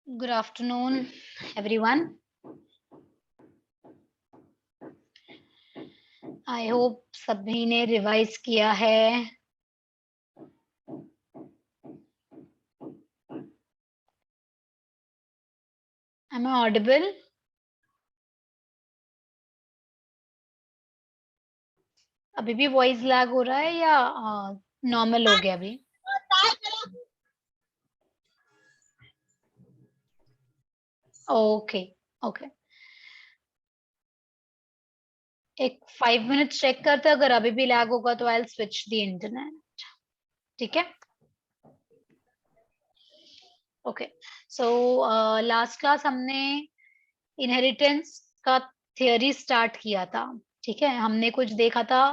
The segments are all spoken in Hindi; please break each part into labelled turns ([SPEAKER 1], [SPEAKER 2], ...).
[SPEAKER 1] Good afternoon, everyone. I hope सभी ने रिवाइज किया है. Am I audible? अभी भी वॉइस लैग हो रहा है या नॉर्मल हो गया अभी? ओके ओके, एक 5 मिनट चेक करते हैं. अगर अभी भी लैग होगा तो आई स्विच द इंटरनेट. ठीक है. ओके, सो लास्ट क्लास हमने इनहेरिटेंस का थियोरी स्टार्ट किया था. ठीक है, हमने कुछ देखा था.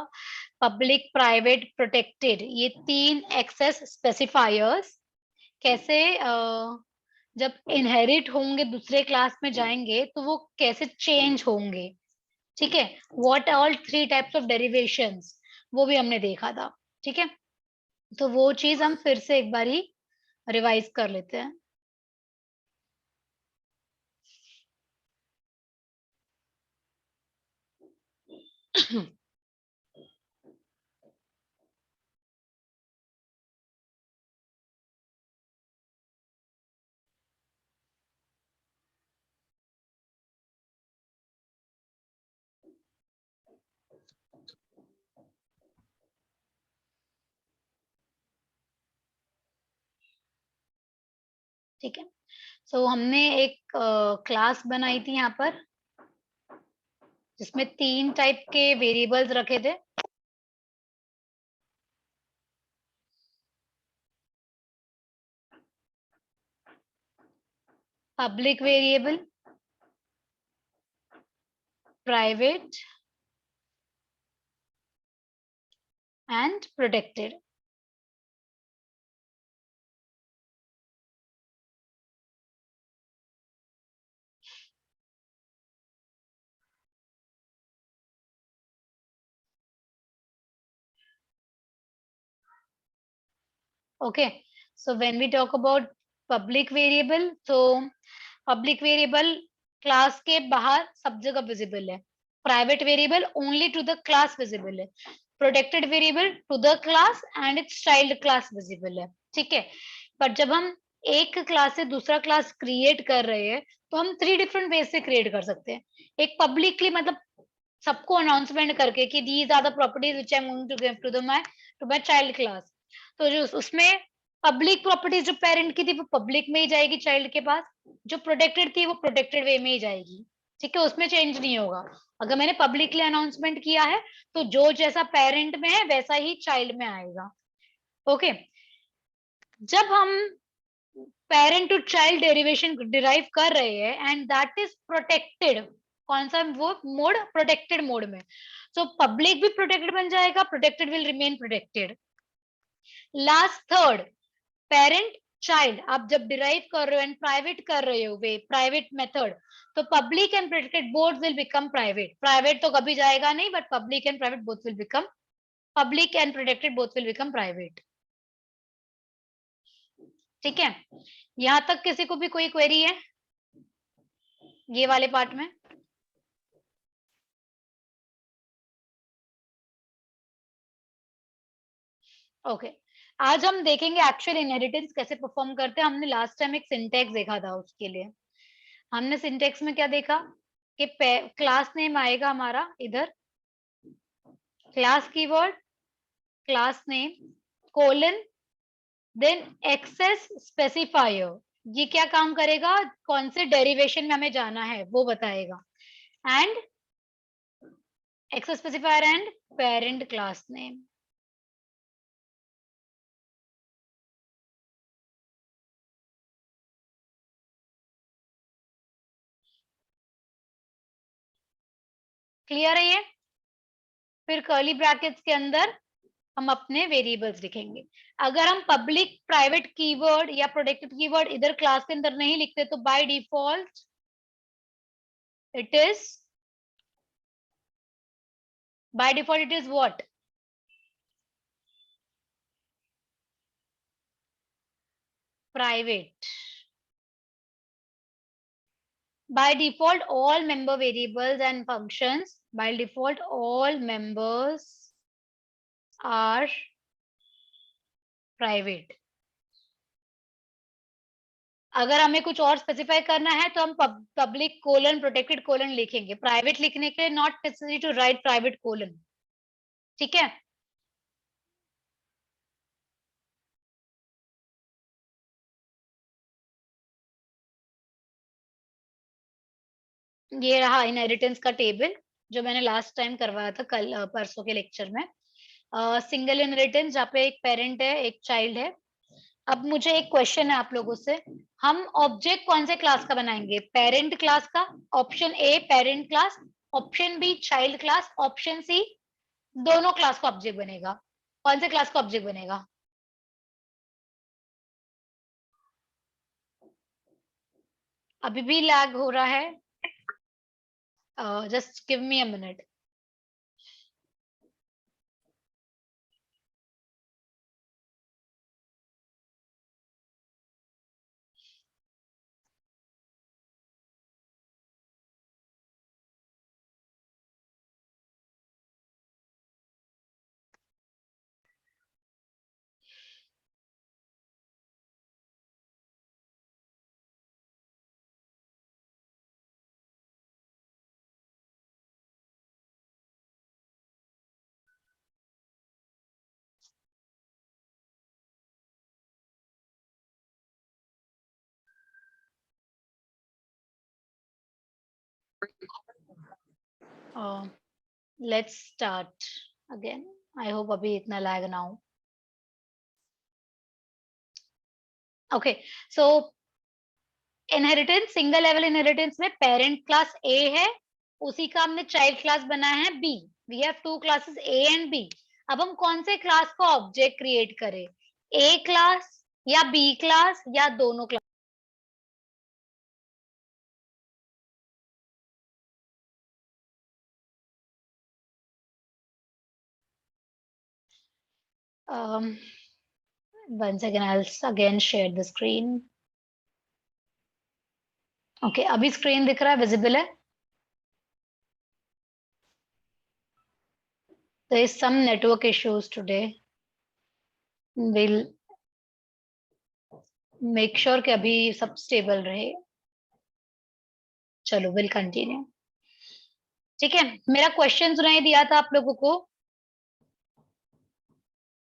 [SPEAKER 1] पब्लिक, प्राइवेट, प्रोटेक्टेड, ये 3 एक्सेस स्पेसिफायर्स कैसे जब इनहेरिट होंगे, दूसरे क्लास में जाएंगे तो वो कैसे चेंज होंगे. ठीक है, what all 3 types of derivations, वो भी हमने देखा था. ठीक है, तो वो चीज हम फिर से एक बार ही रिवाइज कर लेते हैं. ठीक है, सो हमने एक क्लास बनाई थी यहाँ पर, जिसमें 3 टाइप के वेरिएबल्स रखे थे. Public variable, private and protected. Okay, so when we talk about public variable, तो पब्लिक वेरिएबल क्लास के बाहर सब जगह विजिबल है. Private variable only to the class visible है. Protected variable to the class and its child class visible है. ठीक है, पर जब हम एक क्लास से दूसरा क्लास क्रिएट कर रहे हैं तो हम 3 डिफरेंट वेज से क्रिएट कर सकते हैं. एक पब्लिकली, मतलब सबको अनाउंसमेंट करके कि these are the properties which I am going to give to my child class. तो जो उसमें पब्लिक प्रॉपर्टीज जो पेरेंट की थी वो पब्लिक में ही जाएगी चाइल्ड के पास. जो प्रोटेक्टेड थी वो प्रोटेक्टेड वे में ही जाएगी. ठीक है, उसमें चेंज नहीं होगा. अगर मैंने पब्लिकली अनाउंसमेंट किया है तो जो जैसा पेरेंट में है वैसा ही चाइल्ड में आएगा. ओके, जब हम parent to child derivation derive कर रहे हैं एंड दैट इज प्रोटेक्टेड. कौन सा वो मोड? प्रोटेक्टेड मोड में. सो पब्लिक भी प्रोटेक्टेड बन जाएगा, protected will remain protected. Last third, parent child, आप जब डिराइव कर रहे हो एंड प्राइवेट कर रहे हो वे प्राइवेट मेथड, तो public and protected both will become private. Private तो कभी जाएगा नहीं, but public and private both will become, public and protected both will become private. ठीक है, यहां तक किसी को भी कोई क्वेरी है ये वाले पार्ट में? ओके, आज हम देखेंगे एक्चुअल इनहेरिटेंस कैसे परफॉर्म करते हैं. हमने लास्ट टाइम एक सिंटेक्स देखा था, उसके लिए हमने सिंटेक्स में क्या देखा कि क्लास नेम आएगा हमारा इधर, class keyword, class name, colon, then access specifier. ये क्या काम करेगा? कौन से डेरिवेशन में हमें जाना है वो बताएगा. And access specifier and parent class name. Clear है ये? फिर कर्ली ब्रैकेट्स के अंदर हम अपने वेरिएबल्स लिखेंगे. अगर हम पब्लिक, प्राइवेट कीवर्ड या प्रोटेक्टेड कीवर्ड इधर क्लास के अंदर नहीं लिखते तो by default it is, by default it is what? Private. by default all member variables and functions, by default all members are private. अगर हमें कुछ और स्पेसिफाई करना है तो हम पब्लिक कोलन प्रोटेक्टेड कोलन लिखेंगे. प्राइवेट लिखने के लिए not necessary to write private colon. ठीक है. ये रहा इनहेरिटेंस का टेबल जो मैंने लास्ट टाइम करवाया था कल परसों के लेक्चर में. सिंगल इनहेरिटेंस जहाँ पे एक पेरेंट है एक चाइल्ड है. अब मुझे एक क्वेश्चन है आप लोगों से, हम ऑब्जेक्ट कौन से क्लास का बनाएंगे? पेरेंट क्लास का. Option A parent class, option B child class, option C दोनों क्लास का ऑब्जेक्ट बनेगा. कौन से क्लास का ऑब्जेक्ट बनेगा? अभी भी लैग हो रहा है. Just give me a minute. Let's start again. I hope अभी इतना लैग ना हो. Okay so inheritance single level inheritance में पेरेंट क्लास ए है, उसी का हमने चाइल्ड क्लास बनाया है B. We have two classes A and B. अब हम कौन से क्लास का ऑब्जेक्ट क्रिएट करें? ए क्लास या बी क्लास या दोनों class? one second, I'll again share the screen. Okay अभी स्क्रीन दिख रहा है, विजिबल है? There is some network issues today. We'll make sure कि अभी सब स्टेबल रहे. चलो विल कंटिन्यू. ठीक है, मेरा क्वेश्चन सुनाई दिया था आप लोगों को.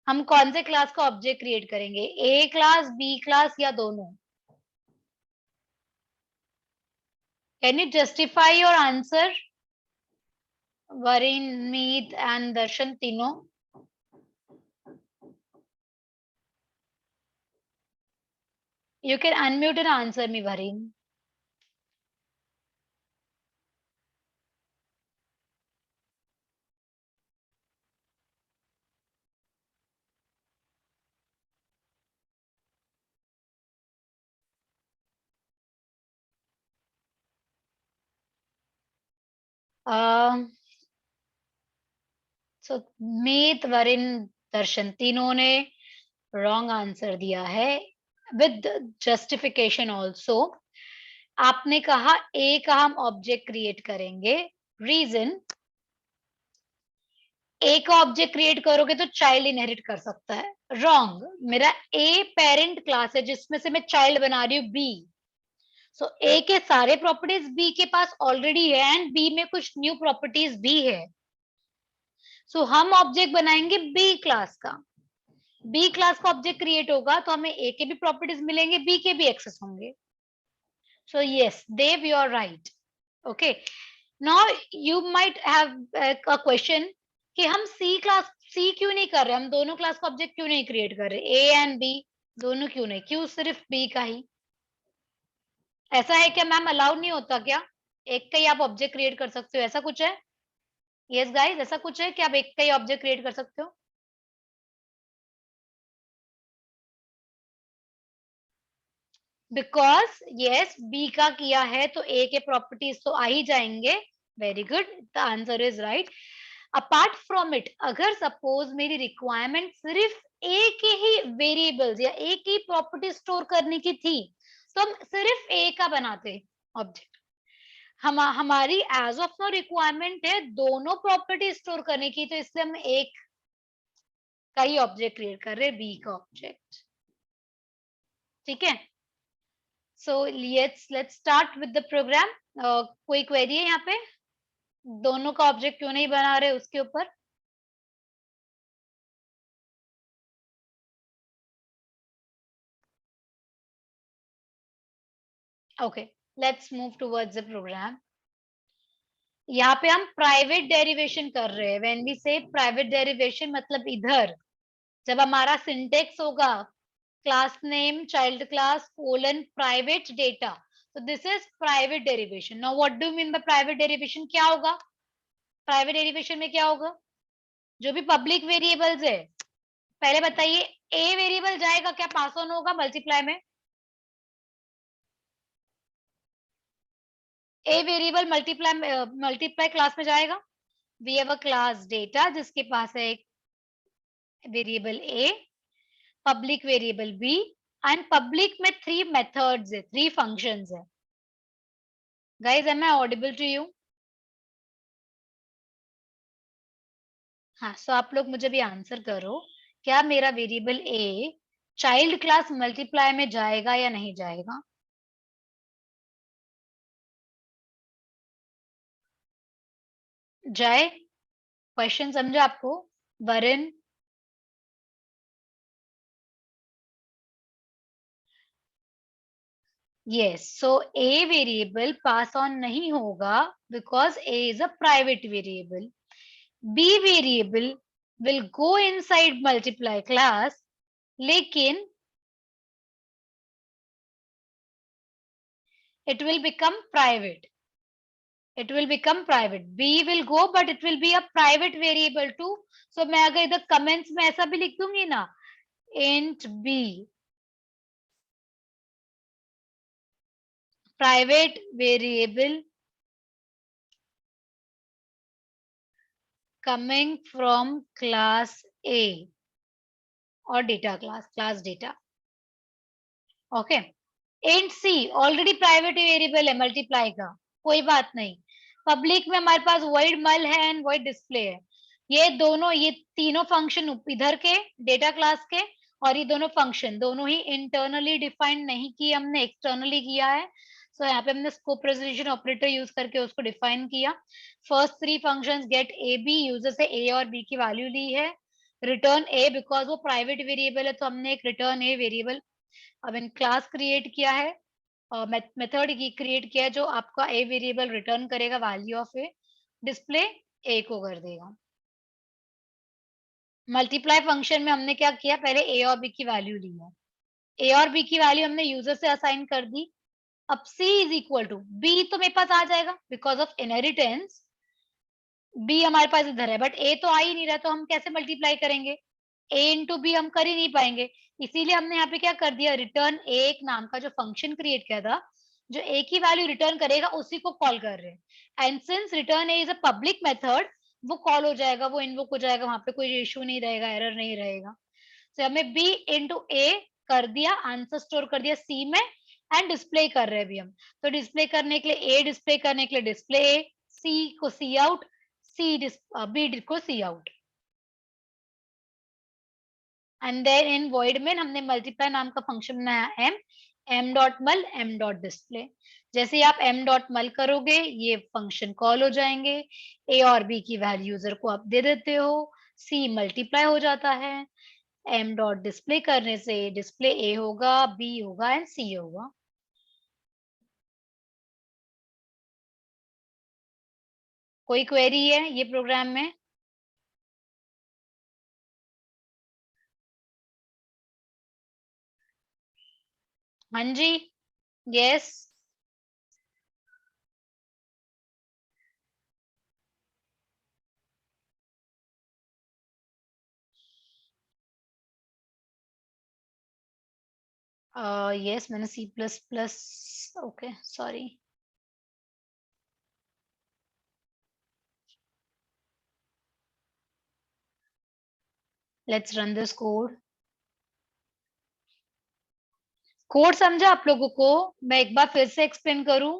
[SPEAKER 1] हम कौन से क्लास का ऑब्जेक्ट क्रिएट करेंगे? ए क्लास, बी क्लास या दोनों? Can you justify your answer? Varin, Meet and Darshan तीनों. You can unmute and answer me, Vareen. सो मीत, वरीन, दर्शन तीनों ने रॉन्ग आंसर दिया है विद जस्टिफिकेशन ऑल्सो. आपने कहा ए का हम ऑब्जेक्ट क्रिएट करेंगे. रीजन, ए का ऑब्जेक्ट क्रिएट करोगे तो चाइल्ड इनहेरिट कर सकता है. रॉन्ग. मेरा ए पेरेंट क्लास है जिसमें से मैं चाइल्ड बना रही हूँ बी. सो ए के सारे प्रॉपर्टीज बी के पास ऑलरेडी है एंड बी में कुछ न्यू प्रॉपर्टीज भी है. सो हम ऑब्जेक्ट बनाएंगे बी क्लास का. बी क्लास का ऑब्जेक्ट क्रिएट होगा तो हमें ए के भी प्रॉपर्टीज मिलेंगे, बी के भी एक्सेस होंगे. So yes Dev, you are right. Okay now you might have a question कि हम सी क्यों नहीं कर रहे, हम दोनों क्लास का ऑब्जेक्ट क्यों नहीं क्रिएट कर रहे? ए एंड बी दोनों क्यों नहीं, क्यों सिर्फ बी का ही? ऐसा है क्या मैम, अलाउड नहीं होता क्या? एक का ही आप ऑब्जेक्ट क्रिएट कर सकते हो, ऐसा कुछ है? यस गाइस, ऐसा कुछ है कि आप एक का ही ऑब्जेक्ट क्रिएट कर सकते हो? बिकॉज यस बी का किया है तो ए के प्रॉपर्टीज तो आ ही जाएंगे. Very good, the answer is right. Apart from it, अगर सपोज मेरी रिक्वायरमेंट सिर्फ ए के ही वेरिएबल्स या ए की प्रॉपर्टी स्टोर करने की थी तो हम सिर्फ ए का बनाते ऑब्जेक्ट. हमारी एज ऑफ नो रिक्वायरमेंट है दोनों प्रॉपर्टी स्टोर करने की, तो इसलिए हम एक का ही ऑब्जेक्ट क्रिएट कर रहे हैं, बी का ऑब्जेक्ट। ठीक है, so let's start with the program. कोई क्वेरी है यहाँ पे? दोनों का ऑब्जेक्ट क्यों नहीं बना रहे उसके ऊपर? Okay, let's move towards the program. यहाँ पे हम प्राइवेट डेरिवेशन कर रहे हैं। When we say private derivation मतलब इधर जब हमारा सिंटेक्स होगा class name child class colon private data, तो this is private derivation. Now what do mean by private derivation? क्या होगा प्राइवेट डेरिवेशन में? क्या होगा? जो भी पब्लिक वेरिएबल्स है, पहले बताइए, ए वेरिएबल जाएगा क्या, पास ऑन होगा मल्टीप्लाई में? ए वेरिएबल मल्टीप्लाई क्लास में जाएगा। We have a class data जिसके पास है एक variable A, public variable B, and public में 3 मेथड्स है, 3 फंक्शंस है। Guys, am I audible to you? हाँ, सो आप लोग मुझे भी आंसर करो, क्या मेरा variable A child class multiply में जाएगा या नहीं जाएगा? जाए? क्वेश्चन समझो आपको? Varun? Yes, so A variable pass on नहीं होगा because A is a private variable. B variable will go inside multiply class, लेकिन it will become private. It will become private. B will go, but it will be a private variable too. So मैं अगर इधर comments में ऐसा भी लिख दूंगी ना, int b private variable coming from class A और data class data. Okay. int c already private variable है multiply का, कोई बात नहीं। पब्लिक में हमारे पास void मल है एंड void display है। ये दोनों, ये तीनों फंक्शन इधर के डेटा क्लास के, और ये दोनों फंक्शन दोनों ही इंटरनली डिफाइंड नहीं किए हमने, एक्सटर्नली किया है। सो यहाँ पे हमने स्कोप रेजोल्यूशन ऑपरेटर यूज करके उसको डिफाइन किया। First 3 functions get A B, user से ए और बी की वैल्यू ली है। रिटर्न ए, बिकॉज वो प्राइवेट वेरिएबल है तो हमने एक रिटर्न ए वेरिएबल अब इन क्लास क्रिएट किया है, मेथड की क्रिएट किया है जो आपका ए वेरिएबल रिटर्न करेगा वैल्यू ऑफ ए, डिस्प्ले ए को कर देगा। मल्टीप्लाई फंक्शन में हमने क्या किया, पहले ए और बी की वैल्यू ली है, ए और बी की वैल्यू हमने यूजर से असाइन कर दी। अब c is equal to B तो मेरे पास आ जाएगा बिकॉज ऑफ इनहेरिटेंस। बी हमारे पास इधर है बट ए तो आ ही नहीं रहा, तो हम कैसे मल्टीप्लाई करेंगे? ए इंटू बी हम कर ही नहीं पाएंगे, इसीलिए हमने यहाँ पे क्या कर दिया, रिटर्न ए एक नाम का जो फंक्शन क्रिएट किया था, जो ए की वैल्यू रिटर्न करेगा उसी को कॉल कर रहे हैं। And since return A is a public method, वो कॉल हो जाएगा, वो इन्वोक हो जाएगा, वहां पे कोई इशू नहीं रहेगा, एरर नहीं रहेगा। तो हमें बी इंटू ए कर दिया, आंसर स्टोर कर दिया सी में, एंड डिस्प्ले कर रहे हैं अभी हम। तो डिस्प्ले करने के लिए ए, डिस्प्ले करने के लिए डिस्प्ले ए, सी को सी आउट, बी को cout. And then in void में हमने मल्टीप्लाई नाम का फंक्शन बनाया M dot mul M dot display. जैसे ही आप एम डॉट मल करोगे ये फंक्शन कॉल हो जाएंगे, ए और बी की वैल्यू यूजर को आप दे देते हो, सी मल्टीप्लाई हो जाता है, एम डॉट डिस्प्ले करने से डिस्प्ले ए होगा, बी होगा एंड सी होगा। कोई क्वेरी है ये प्रोग्राम में? हाँ जी, यस। यस, मैंने C plus plus, okay sorry. Let's run this code. Code समझा आप लोगों को? मैं एक बार फिर से एक्सप्लेन करूं?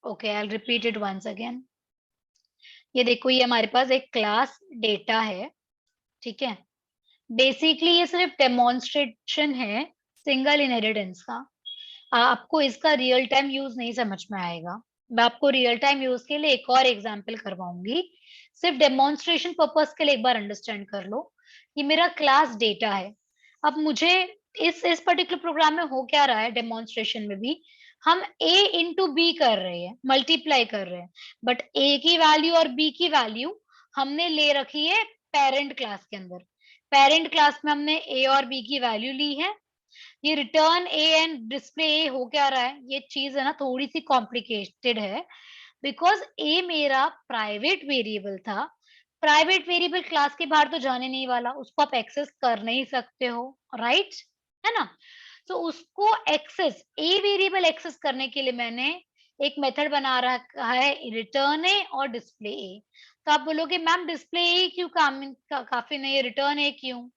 [SPEAKER 1] Okay, I will repeat it once again. ये देखो, ये हमारे पास एक क्लास डेटा है, ठीक है। बेसिकली ये सिर्फ डेमोन्स्ट्रेशन है सिंगल इनहेरिटेंस का। आपको इसका रियल टाइम यूज नहीं समझ में आएगा। मैं आपको रियल टाइम यूज के लिए एक और एग्जांपल करवाऊंगी। सिर्फ डेमोन्स्ट्रेशन पर्पस के लिए एक बार अंडरस्टैंड कर लो। ये मेरा क्लास डेटा है। अब मुझे इस पर्टिकुलर प्रोग्राम में हो क्या रहा है, डेमोन्स्ट्रेशन में भी हम a इंटू बी कर रहे हैं, मल्टीप्लाई कर रहे हैं, बट a की वैल्यू और b की वैल्यू हमने ले रखी है पेरेंट क्लास के अंदर। पेरेंट क्लास में हमने a और b की वैल्यू ली है। ये रिटर्न ए एंड डिस्प्ले ए हो क्या रहा है, ये चीज है ना थोड़ी सी कॉम्प्लिकेटेड है, बिकॉज ए मेरा प्राइवेट वेरिएबल था। प्राइवेट वेरिएबल क्लास के बाहर तो जाने नहीं वाला, उसको आप एक्सेस कर नहीं सकते हो, राइट, है ना। तो उसको एक्सेस, ए वेरिएबल एक्सेस करने के लिए मैंने एक मेथड बना रखा है, रिटर्न ए और डिस्प्ले ए। तो आप बोलोगे मैम डिस्प्ले ए क्यों काफी नहीं, रिटर्न ए क्यों?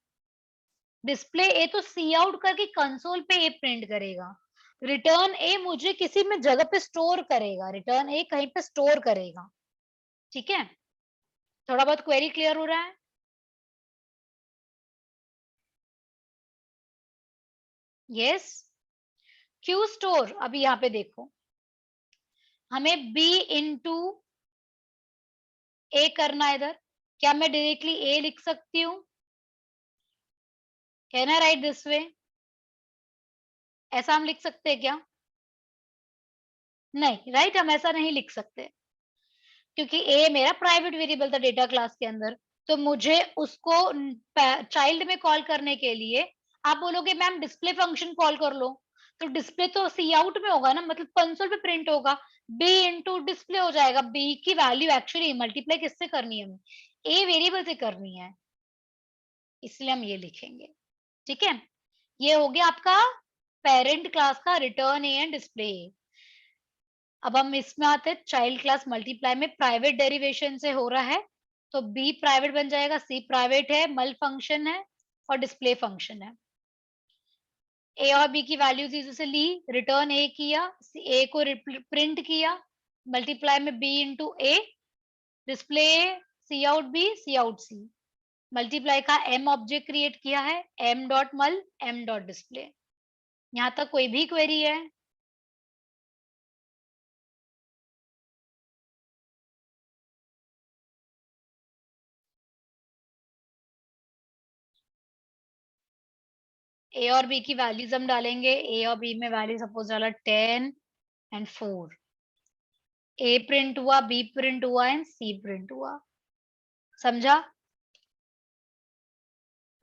[SPEAKER 1] डिस्प्ले ए तो सी आउट करके कंसोल पे ए प्रिंट करेगा, रिटर्न ए मुझे किसी में जगह पे स्टोर करेगा, रिटर्न ए कहीं पे स्टोर करेगा, ठीक है। थोड़ा बहुत क्वेरी क्लियर हो रहा है? यस। क्यू स्टोर, अभी यहाँ पे देखो, हमें बी इंटू ए करना है इधर। क्या मैं डायरेक्टली ए लिख सकती हूँ? Can I right this way? ऐसा हम लिख सकते हैं क्या? नहीं, राइट, हम ऐसा नहीं लिख सकते, क्योंकि ए मेरा प्राइवेट वेरिएबल था डेटा क्लास के अंदर। तो मुझे उसको चाइल्ड में कॉल करने के लिए आप बोलोगे मैम डिस्प्ले फंक्शन कॉल कर लो, तो डिस्प्ले तो सी आउट में होगा ना, मतलब कंसोल पे प्रिंट होगा, बी इंटू डिस्प्ले हो जाएगा। बी की वैल्यू एक्चुअली मल्टीप्लाई किससे करनी है हमें? ए वेरिएबल से करनी है, इसलिए हम ये लिखेंगे, ठीक है। ये हो गया आपका पेरेंट क्लास का रिटर्न ए एंड डिस्प्ले। अब हम इसमें आते हैं, चाइल्ड क्लास मल्टीप्लाई में प्राइवेट डेरिवेशन से हो रहा है, तो बी प्राइवेट बन जाएगा, सी प्राइवेट है, मल फंक्शन है और डिस्प्ले फंक्शन है। ए और बी की वैल्यूज इसे ली, रिटर्न ए किया, ए को प्रिंट किया, मल्टीप्लाई में बी इंटू ए, डिस्प्ले सी आउट बी, सी आउट सी, मल्टीप्लाई का एम ऑब्जेक्ट क्रिएट किया है, M dot mul, M dot display. यहाँ तक कोई भी क्वेरी है? ए और बी की वैल्यूज हम डालेंगे, ए और बी में वैल्यू सपोज डाला 10 एंड 4। ए प्रिंट हुआ, बी प्रिंट हुआ एंड सी प्रिंट हुआ। समझा?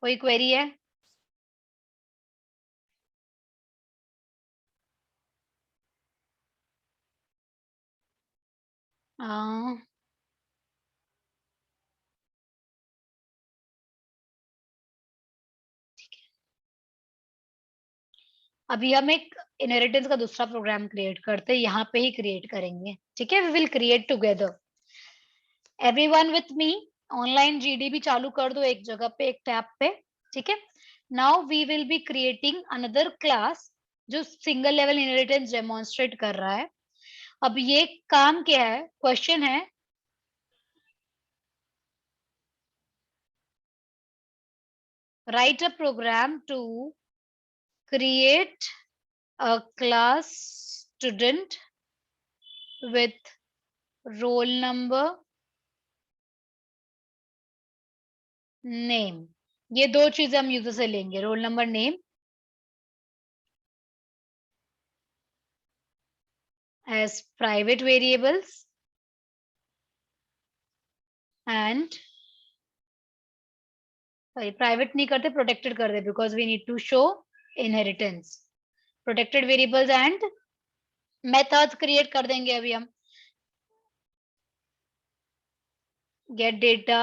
[SPEAKER 1] कोई क्वेरी है? हाँ, अभी हम एक इनहेरिटेंस का दूसरा प्रोग्राम क्रिएट करते हैं, यहाँ पे ही क्रिएट करेंगे, ठीक है। We will create together, everyone with me. Online GDB चालू कर दो एक जगह पे, एक टैब पे, ठीक है। Now we will be creating another class जो सिंगल लेवल इनहेरिटेंस डेमोन्स्ट्रेट कर रहा है। अब ये काम क्या है, क्वेश्चन है, write a program to create a class student with roll number, name। ये दो चीजें हम यूजर से लेंगे, roll number, name, as private variables and sorry, private नहीं करते, प्रोटेक्टेड कर दे, because we need to show inheritance. Protected variables and methods create कर देंगे अभी हम। Get data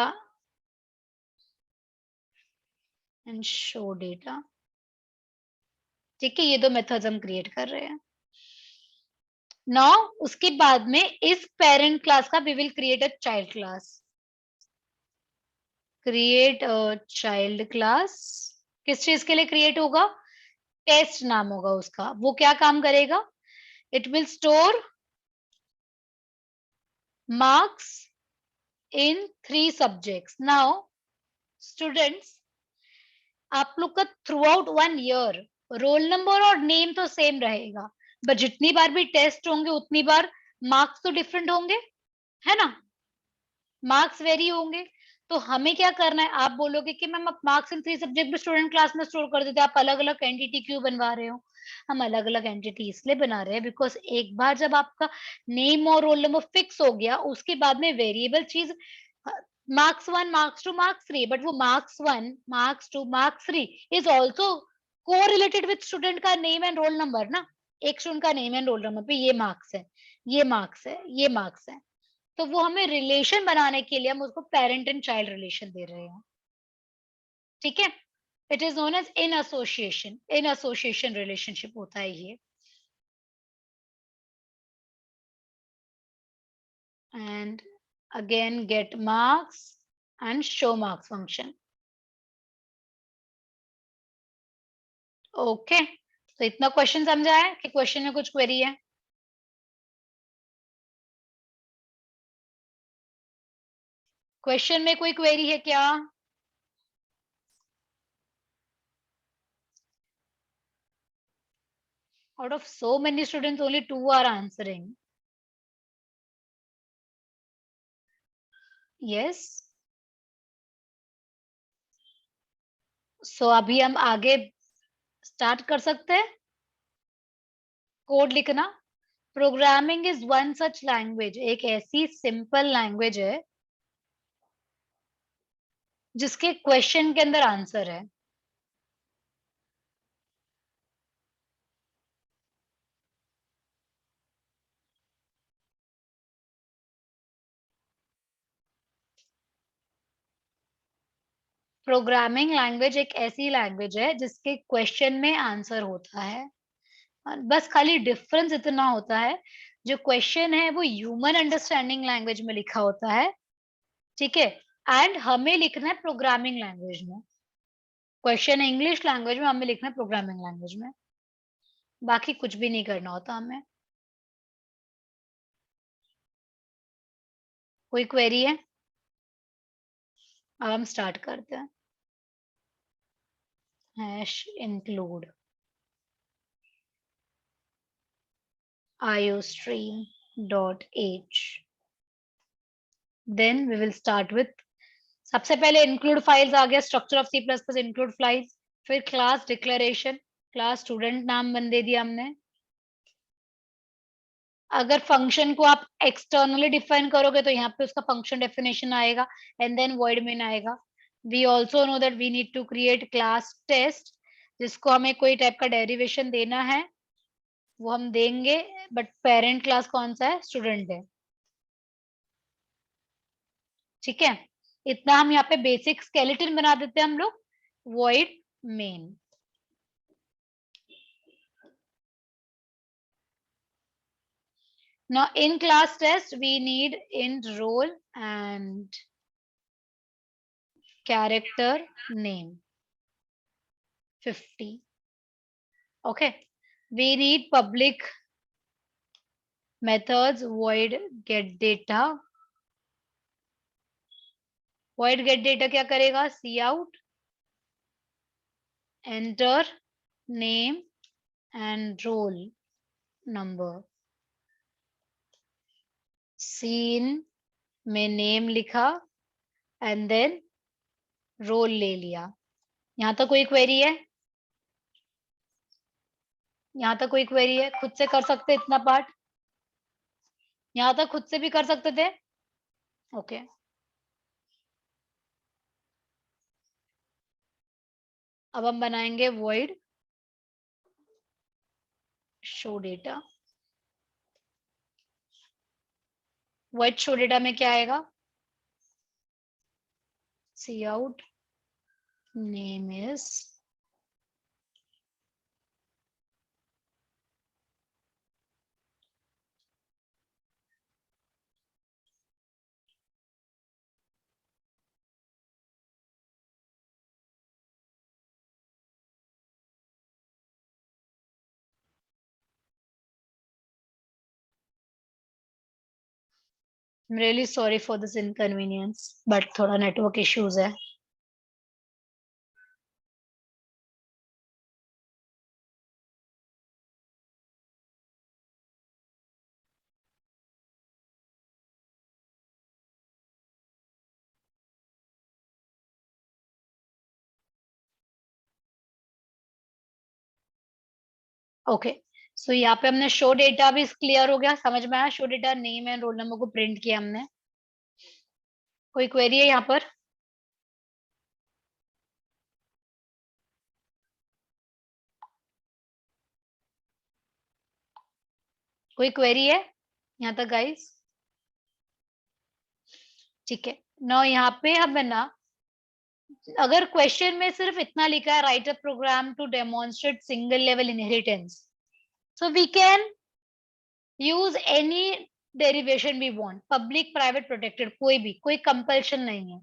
[SPEAKER 1] and show data, ठीक है। ये दो मेथड्स हम क्रिएट कर रहे हैं। नाउ उसके बाद में इस पेरेंट क्लास का we will create a child class. Create a child class किस चीज के लिए क्रिएट होगा? टेस्ट नाम होगा उसका। वो क्या काम करेगा? It will store marks in 3 subjects. Now students, आप लोग का through out 1 year roll number और नेम तो सेम रहेगा, बट जितनी बार भी टेस्ट होंगे उतनी बार मार्क्स तो डिफरेंट होंगे, है ना? मार्क्स वेरी होंगे। तो हमें क्या करना है, आप बोलोगे कि मैम आप मार्क्स इन 3 सब्जेक्ट में स्टूडेंट क्लास में स्टोर कर देते, आप अलग-अलग एंटिटी क्यों बनवा रहे हो? हम अलग-अलग एंटिटी इसलिए बना रहे हैं बिकॉज़ एक बार जब आपका नेम और रोल नंबर फिक्स हो गया, उसके बाद में वेरिएबल चीज़ uh, marks 1, marks 2, marks 3, but वो marks 1, marks 2, marks 3 is also correlated with student का नेम एंड रोल नंबर ना। एक स्टूडेंट का नेम एंड रोल नंबर पे ये मार्क्स है, ये मार्क्स है, ये मार्क्स है। तो वो हमें रिलेशन बनाने के लिए हम उसको पेरेंट एंड चाइल्ड रिलेशन दे रहे हैं, ठीक है? It is known as in association relationship होता है ये। And again get marks and show marks function. Okay, तो इतना क्वेश्चन समझा है कि क्वेश्चन में कुछ क्वेरी है? क्वेश्चन में कोई क्वेरी है क्या? Out of so many students, only 2 are answering. Yes. So अभी हम आगे स्टार्ट कर सकते हैं कोड लिखना। Programming is one such language, एक ऐसी सिंपल लैंग्वेज है जिसके क्वेश्चन के अंदर आंसर है। प्रोग्रामिंग लैंग्वेज एक ऐसी लैंग्वेज है जिसके क्वेश्चन में आंसर होता है। बस खाली डिफरेंस इतना होता है, जो क्वेश्चन है वो ह्यूमन अंडरस्टैंडिंग लैंग्वेज में लिखा होता है, ठीक है? एंड हमें लिखना है प्रोग्रामिंग लैंग्वेज में। क्वेश्चन है इंग्लिश लैंग्वेज में, हमें लिखना है प्रोग्रामिंग लैंग्वेज में। बाकी कुछ भी नहीं करना होता हमें। कोई क्वेरी है? अब हम स्टार्ट करते हैं। Hash include iostream.h, then we will start with, सबसे पहले इंक्लूड फाइल्स आ गया, structure of C plus plus include files. फिर क्लास डिक्लेरेशन, क्लास स्टूडेंट नाम बन दे दिया हमने। अगर फंक्शन को आप एक्सटर्नली डिफाइन करोगे तो यहाँ पे उसका फंक्शन डेफिनेशन आएगा एंड देन वॉइड मेन आएगा। We also know that we need to create class test, जिसको हमें कोई टाइप का डेरिवेशन देना है, वो हम देंगे, बट पेरेंट क्लास कौन सा है? स्टूडेंट है, ठीक है? इतना हम यहाँ पे बेसिक स्केलेटन बना देते हैं हम लोग, void main. Now in class test, we need int role and character name 50. Okay. We need public methods void get data. Void get data क्या करेगा? Cout, enter name and roll number. Scene में name लिखा and then roll ले लिया। यहाँ तक कोई क्वेरी है? यहाँ तक कोई क्वेरी है? खुद से कर सकते इतना पार्ट? यहाँ तक खुद से भी कर सकते थे? ओके। अब हम बनाएंगे void show data। void show data में क्या आएगा? cout name is I'm really sorry for this inconvenience, but थोड़ा network issues है. ओके, सो यहाँ पे हमने शो डेटा भी क्लियर हो गया, समझ में आया. Show data name and roll number को प्रिंट किया हमने. कोई क्वेरी है यहाँ पर? कोई क्वेरी है यहाँ तक गाइस? ठीक है, ना यहाँ पे हमें ना, अगर क्वेश्चन में सिर्फ इतना लिखा है write a program to demonstrate single level inheritance, so we can use any derivation we want, public private protected, कोई भी, कोई कंपल्शन नहीं है.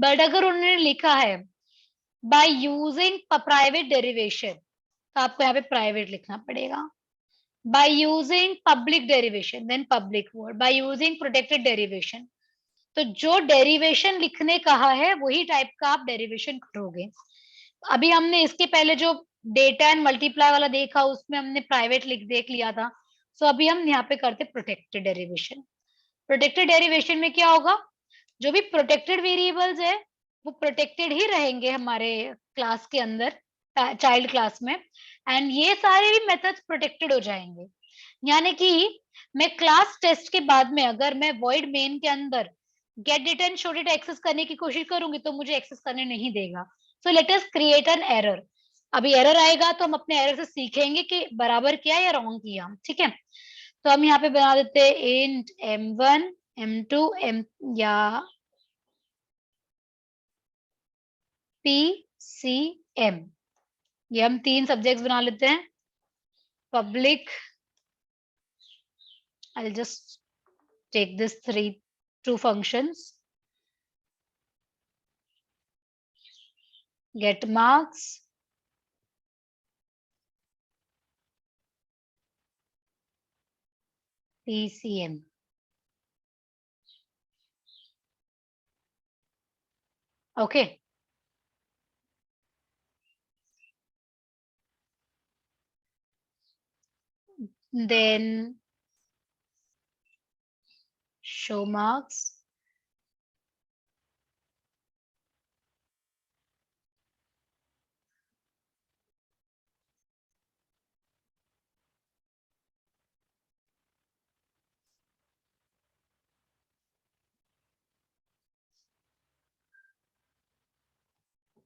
[SPEAKER 1] बट अगर उन्होंने लिखा है बाय यूजिंग प्राइवेट डेरिवेशन, तो आपको यहाँ पे प्राइवेट लिखना पड़ेगा. By using public derivation, then public word. By using protected derivation, तो जो डेरिवेशन लिखने कहा है वही टाइप का आप डेरिवेशन करोगे. अभी हमने इसके पहले जो डेटा एंड मल्टीप्लाई वाला देखा, उसमें हमने प्राइवेट देख लिया था. सो अभी हम यहाँ पे करते प्रोटेक्टेड डेरिवेशन. प्रोटेक्टेड डेरिवेशन में क्या होगा, जो भी प्रोटेक्टेड वेरिएबल्स है वो प्रोटेक्टेड ही रहेंगे हमारे क्लास के अंदर, चाइल्ड क्लास में, एंड ये सारे भी मेथड्स प्रोटेक्टेड हो जाएंगे. यानी कि मैं क्लास टेस्ट के बाद में अगर मैं वॉइड मेन के अंदर get data and show data access करने की कोशिश करूंगी तो मुझे एक्सेस करने नहीं देगा. So let us create an error. अभी एरर आएगा तो हम अपने एरर से सीखेंगे कि बराबर किया या रॉन्ग किया. ठीक है, तो हम यहाँ पे बना देते हैं इंट m1 m2 m या pcm. ये हम तीन सब्जेक्ट्स बना लेते हैं. Public, I'll just take this two functions. Get marks, PCM. Okay. Then show marks.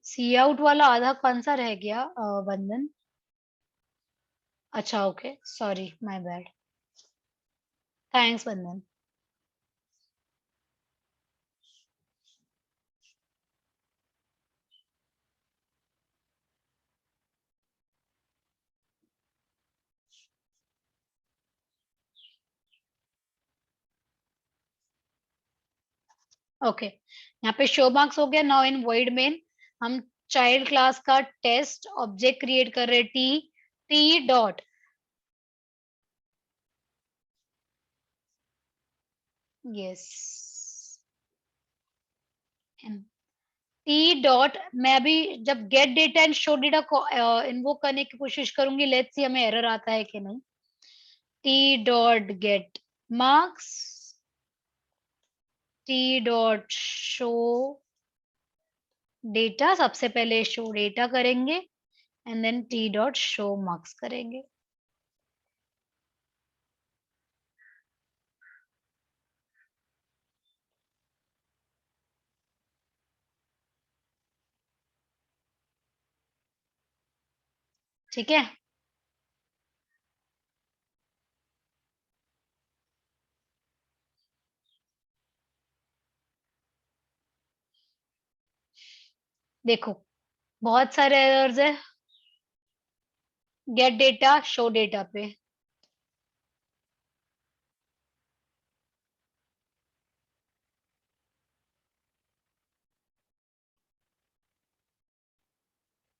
[SPEAKER 1] C out वाला आधा कौन सा रह गया वंदन? अच्छा, okay, sorry, my bad. Thanks वंदन. ओके, यहाँ पे शो मार्क्स हो गया. नाउ इन वॉइड मेन हम चाइल्ड क्लास का टेस्ट ऑब्जेक्ट क्रिएट कर रहे T dot. Yes, T dot. मैं अभी जब gate data and show data को इन्वोक करने की कोशिश करूंगी, लेट्स सी हमें एरर आता है कि नहीं. T dot get marks, T dot show data. सबसे पहले शो डेटा करेंगे and then T dot show marks करेंगे. ठीक है, देखो बहुत सारे एरर्स है गेट डेटा शो डेटा पे.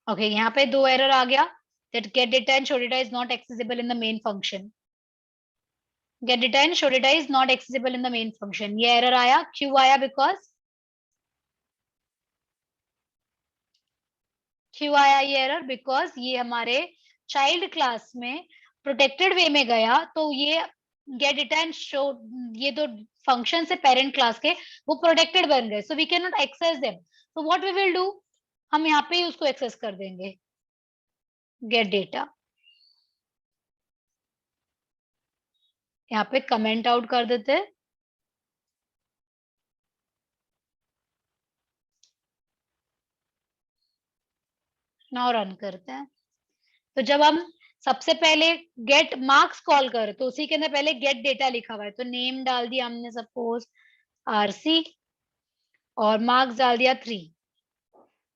[SPEAKER 1] ओके, यहाँ पे दो एरर आ गया, that get data and show data is not accessible in the main function. Gate data and show data is not accessible in the main function. ये एरर आया, क्यों आया? क्यों आया ये एरर? बिकॉज ये हमारे चाइल्ड क्लास में प्रोटेक्टेड वे में गया, तो ये गेट डेटा एंड शो, ये दो फंक्शन है पेरेंट क्लास के, वो प्रोटेक्टेड बन गए, so we can not access them. तो व्हाट वी विल डू, हम यहाँ पे ही उसको एक्सेस कर देंगे, गेट डेटा। यहाँ पे कमेंट आउट कर देते हैं, नाउ रन करते हैं। तो जब हम सबसे पहले गेट मार्क्स कॉल कर, तो उसी के अंदर पहले गेट डेटा लिखा हुआ है, तो नेम डाल दिया हमने सपोज आरसी, और मार्क्स डाल दिया 3,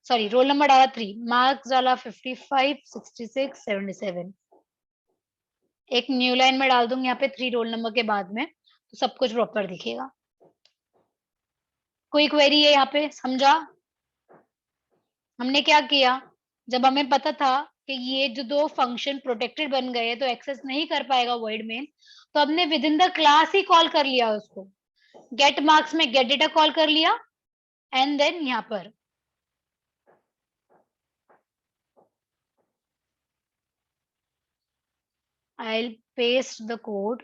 [SPEAKER 1] सॉरी रोल नंबर डाला 3, मार्क्स डाला 55, 66, 77। एक न्यू लाइन में डाल दूंगी यहाँ पे 3 रोल नंबर के बाद में, तो सब कुछ प्रॉपर दिखेगा। कोई क्वेरी है यहाँ पे? समझा हमने क्या किया? जब हमें पता था कि ये जो दो फंक्शन प्रोटेक्टेड बन गए तो एक्सेस नहीं कर पाएगा वर्ड में, तो हमने with in the class he call कर लिया उसको। गेट मार्क्स में गेट डेटा कॉल कर लिया, एंड देन यहाँ पर I'll paste the code.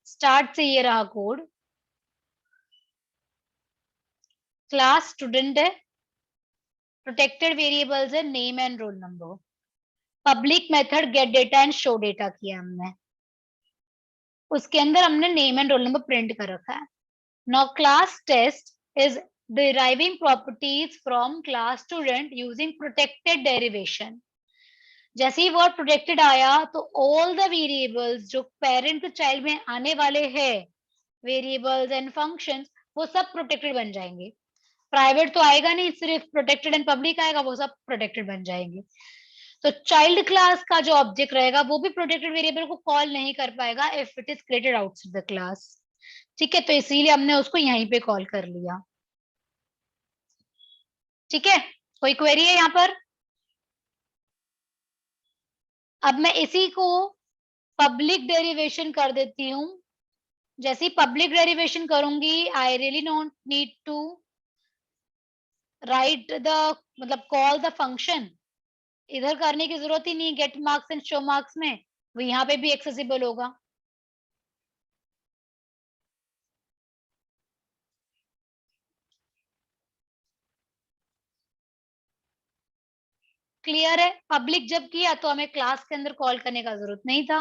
[SPEAKER 1] Start से ये रहा कोड, क्लास स्टूडेंट है, प्रोटेक्टेड वेरिएबल्स है name and roll number, public method get data and show data किया हमने, उसके अंदर हमने name and roll number print कर रखा है। Now class test is deriving properties from class student using protected derivation। जैसे ही वर्ड प्रोटेक्टेड आया तो ऑल द वेरिएबल्स जो पेरेंट चाइल्ड में आने वाले हैं, वेरिएबल्स एंड फंक्शंस, वो सब प्रोटेक्टेड बन जाएंगे। प्राइवेट तो आएगा नहीं, सिर्फ प्रोटेक्टेड एंड पब्लिक आएगा, वो सब प्रोटेक्टेड बन जाएंगे। तो चाइल्ड क्लास का जो ऑब्जेक्ट रहेगा वो भी प्रोटेक्टेड वेरिएबल को कॉल नहीं कर पाएगा if it is created outside the class. ठीक है, तो इसीलिए हमने उसको यहीं पे कॉल कर लिया। ठीक है, कोई क्वेरी है यहाँ पर? अब मैं इसी को पब्लिक डेरिवेशन कर देती हूँ। जैसे ही पब्लिक डेरिवेशन करूंगी, I really don't need to write the, मतलब कॉल द फंक्शन, इधर करने की जरूरत ही नहीं, get marks and show marks में वो यहाँ पे भी एक्सेसिबल होगा। क्लियर है? पब्लिक जब किया तो हमें क्लास के अंदर कॉल करने का जरूरत नहीं था,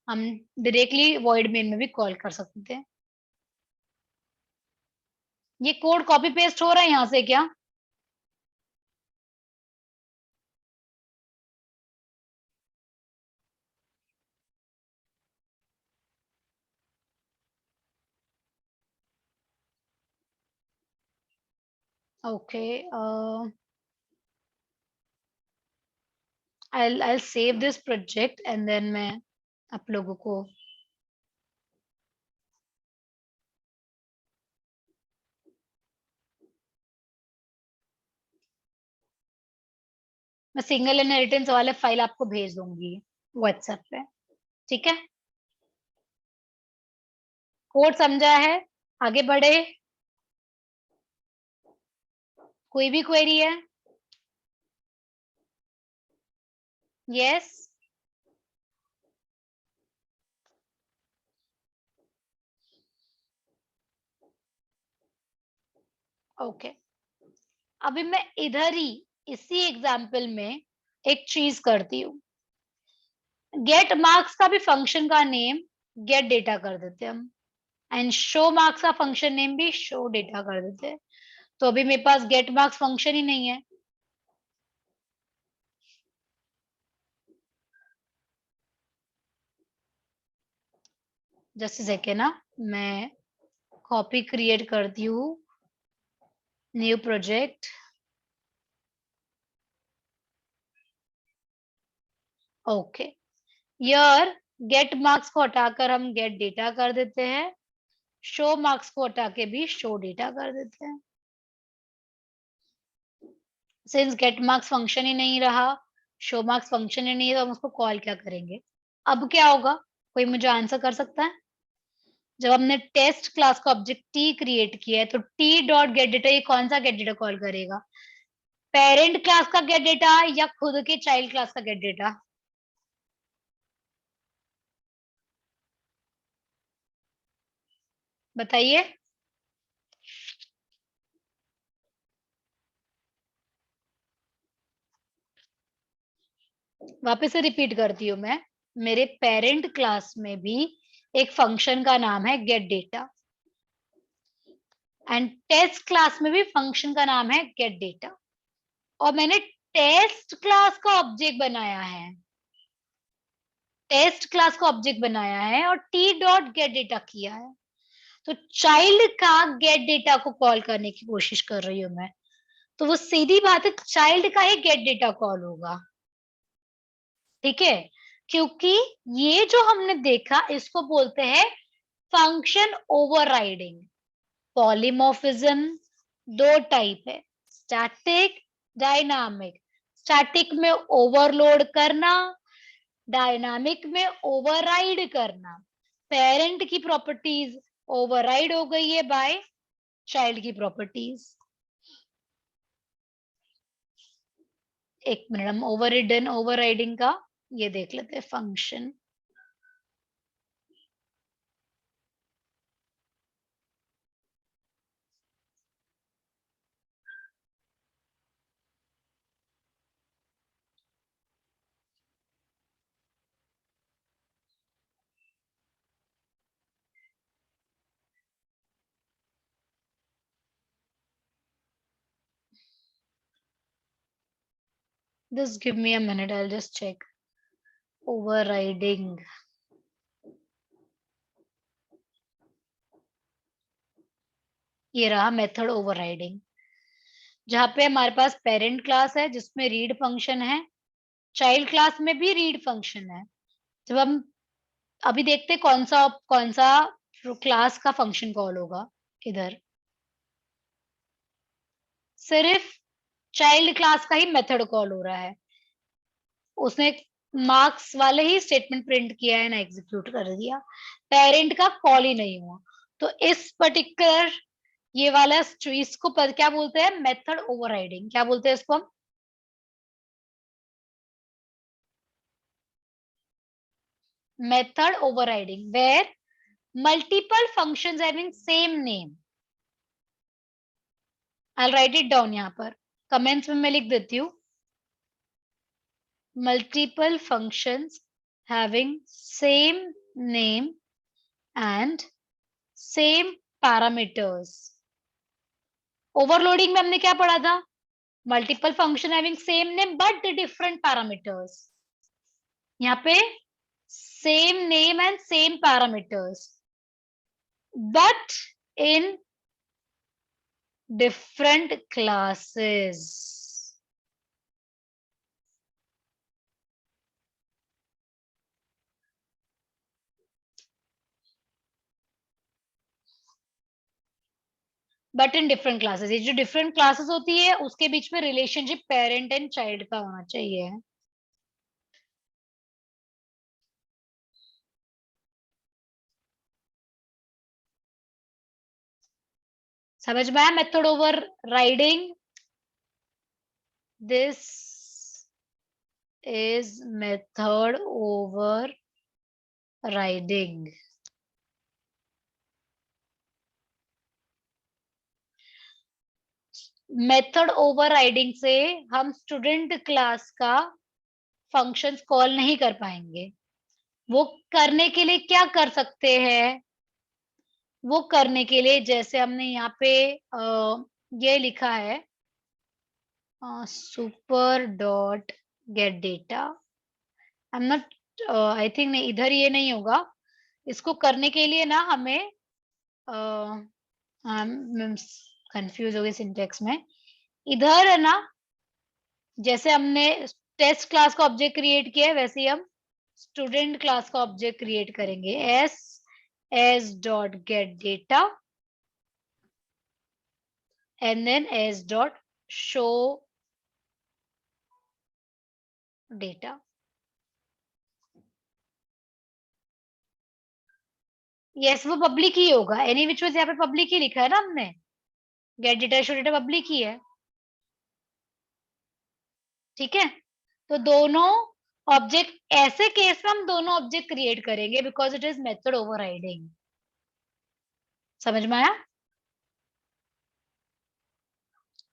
[SPEAKER 1] हम डायरेक्टली वॉइड मेन में भी कॉल कर सकते थे। ये कोड कॉपी पेस्ट हो रहा है यहाँ से क्या? Okay, I'll save this project and then मैं आप लोगों को मैं सिंगल इनहेरिटेंस वाले फाइल आपको भेज दूंगी व्हाट्सएप पे। ठीक है, कोड समझा है? आगे बढ़े? कोई भी क्वेरी है? Yes, okay. अभी मैं इधर ही इसी एग्जाम्पल में एक चीज करती हूँ, गेट मार्क्स का भी फंक्शन का नेम गेट डेटा कर देते हैं हम, एंड शो मार्क्स का फंक्शन नेम भी शो डेटा कर देते हैं। तो अभी मेरे पास गेट मार्क्स फंक्शन ही नहीं है, जस्ट सेकेंड ना, मैं कॉपी क्रिएट करती हूँ, न्यू प्रोजेक्ट। ओके, यार गेट मार्क्स को हटाकर हम गेट डेटा कर देते हैं, शो मार्क्स को हटा के भी शो डेटा कर देते हैं। सिंस गेट मार्क्स फंक्शन ही नहीं रहा, शो मार्क्स फंक्शन ही नहीं है तो हम उसको कॉल क्या करेंगे? अब क्या होगा? कोई मुझे आंसर कर सकता है? जब हमने टेस्ट क्लास का ऑब्जेक्ट टी क्रिएट किया है तो टी डॉट गेट डेटा ये कौन सा गेट डेटा कॉल करेगा? पेरेंट क्लास का गेट डेटा या खुद के चाइल्ड क्लास का गेट डेटा? बताइए। वापस से रिपीट करती हूँ मैं। मेरे पेरेंट क्लास में भी एक फंक्शन का नाम है get data and test class में भी फंक्शन का नाम है गेट डेटा और मैंने टेस्ट क्लास का ऑब्जेक्ट बनाया है। टेस्ट क्लास का ऑब्जेक्ट बनाया है और टी डॉट गेट डेटा किया है। तो चाइल्ड का गेट डेटा को कॉल करने की कोशिश कर रही हूं मैं, तो वो सीधी बात है चाइल्ड का ही गेट डेटा कॉल होगा। ठीक है, क्योंकि ये जो हमने देखा इसको बोलते हैं फंक्शन ओवरराइडिंग। पॉलीमॉर्फिज्म दो टाइप है, स्टैटिक, डायनामिक। स्टैटिक में ओवरलोड करना, डायनामिक में ओवरराइड करना। पेरेंट की प्रॉपर्टीज ओवरराइड हो गई है बाय चाइल्ड की प्रॉपर्टीज। एक मिनट, हम ओवररिडन ओवरराइडिंग का ये देख लेते हैं function. Just give me a minute, I'll just check. Overriding. ये रहा मेथड ओवरराइडिंग, जहाँ पे हमारे पास पेरेंट क्लास है जिसमें रीड फंक्शन है, चाइल्ड क्लास में भी रीड फंक्शन है। जब हम अभी देखते हैं कौन सा क्लास का फंक्शन कॉल होगा इधर। सिर्फ चाइल्ड क्लास का ही मेथड कॉल हो रहा है, उसने मार्क्स वाले ही स्टेटमेंट प्रिंट किया है ना एग्जीक्यूट कर दिया, पेरेंट का कॉल ही नहीं हुआ। तो इस पर्टिकुलर ये वाला इसको क्या बोलते हैं? Method overriding. क्या बोलते हैं इसको हम? Method overriding where multiple functions having same name. I write it down, यहाँ पर कमेंट्स में मैं लिख देती हूँ। Multiple functions having same name and same parameters. Overloading में हमने क्या पढ़ा था? Multiple function having same name but different parameters. यहाँ पे same name and same parameters but in different classes. But in different classes, ये जो डिफरेंट क्लासेस होती है उसके बीच में रिलेशनशिप पेरेंट एंड चाइल्ड का होना चाहिए। समझ में आया method over riding? This is method over riding. Method overriding से हम स्टूडेंट क्लास का फंक्शंस कॉल नहीं कर पाएंगे। वो करने के लिए क्या कर सकते हैं? वो करने के लिए जैसे हमने यहाँ पे ये लिखा है super dot get data. I am not, I think नहीं, इधर ये नहीं होगा। इसको करने के लिए ना हमें कंफ्यूज हो गई सिंटेक्स में। इधर है ना, जैसे हमने टेस्ट क्लास का ऑब्जेक्ट क्रिएट किया है वैसे ही हम स्टूडेंट क्लास का ऑब्जेक्ट क्रिएट करेंगे। S dot get data and then S dot show data. Yes, वो पब्लिक ही होगा, एनी विच वाज, यहाँ पे पब्लिक ही लिखा है ना हमने, get data show data public ही है। ठीक है, तो दोनों ऑब्जेक्ट, ऐसे केस में हम दोनों ऑब्जेक्ट क्रिएट करेंगे because it is method overriding. समझ में आया?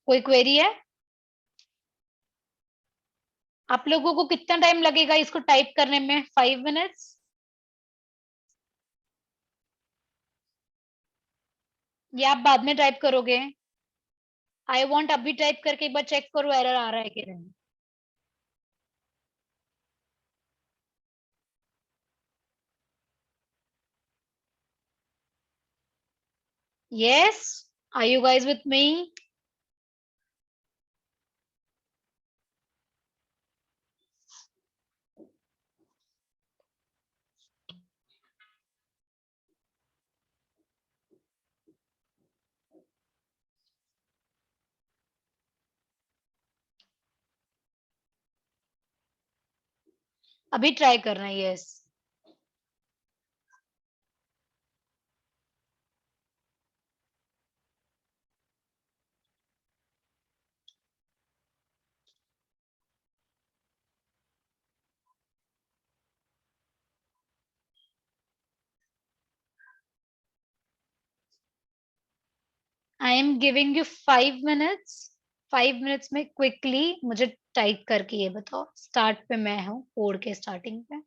[SPEAKER 1] कोई क्वेरी है? आप लोगों को कितना टाइम लगेगा इसको टाइप करने में? 5 मिनट्स? या आप बाद में टाइप करोगे? आई वांट अभी टाइप करके एक बार चेक करो एरर आ रहा है कि नहीं। Yes, are you guys with me? अभी ट्राई करना है, yes. I am giving you 5 minutes. 5 minutes में क्विकली मुझे टाइप करके ये बताओ। स्टार्ट पे मैं हूँ, कोड के स्टार्टिंग पे।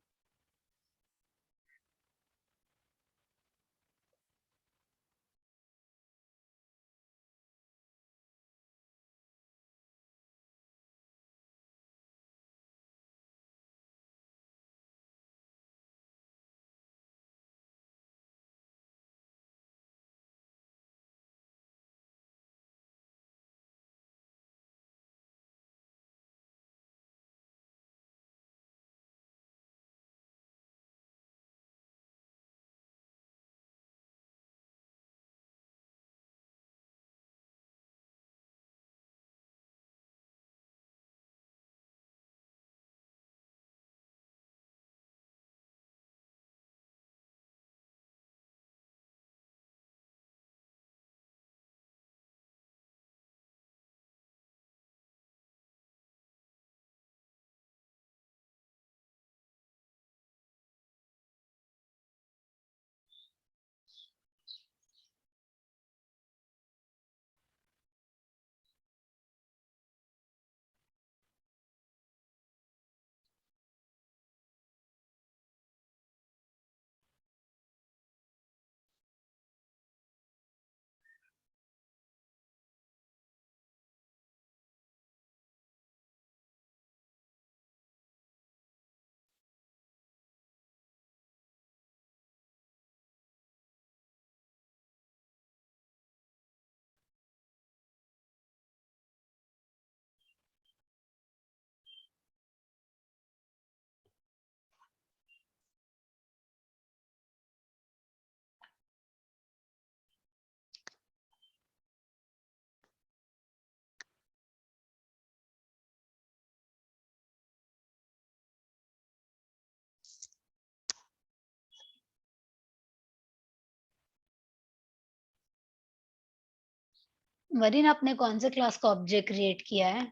[SPEAKER 1] वरीन, आपने कौन से क्लास का ऑब्जेक्ट क्रिएट किया है?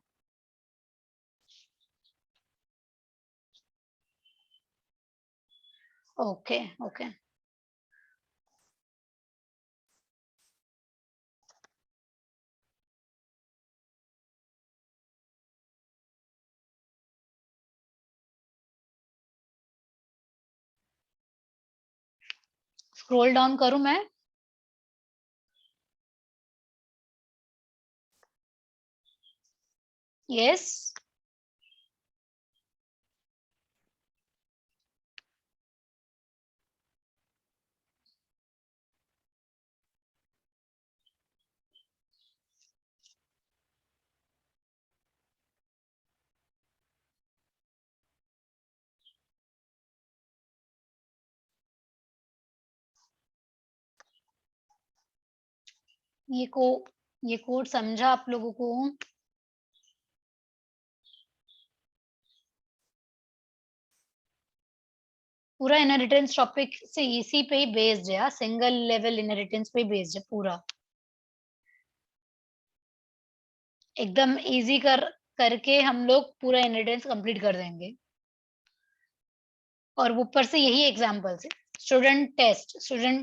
[SPEAKER 1] Okay okay. स्क्रॉल डाउन करूं मैं? यस। ये को ये कोड समझा आप लोगों को? पूरा इनहेरिटेंस टॉपिक से इसी पे ही बेस्ड है, सिंगल लेवल इनहेरिटेंस पे ही बेस्ड है पूरा, एकदम इजी करके हम लोग पूरा इनहेरिटेंस कंप्लीट कर देंगे। और ऊपर से यही एग्जांपल्स है, स्टूडेंट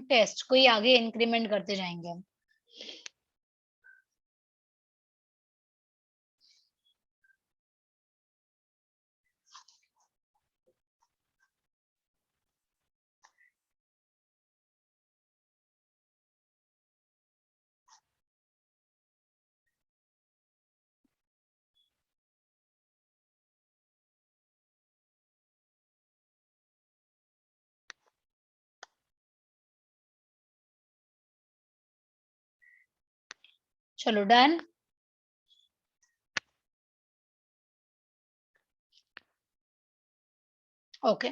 [SPEAKER 1] टेस्ट कोई आगे इंक्रीमेंट करते जाएंगे हम। चलो done. Okay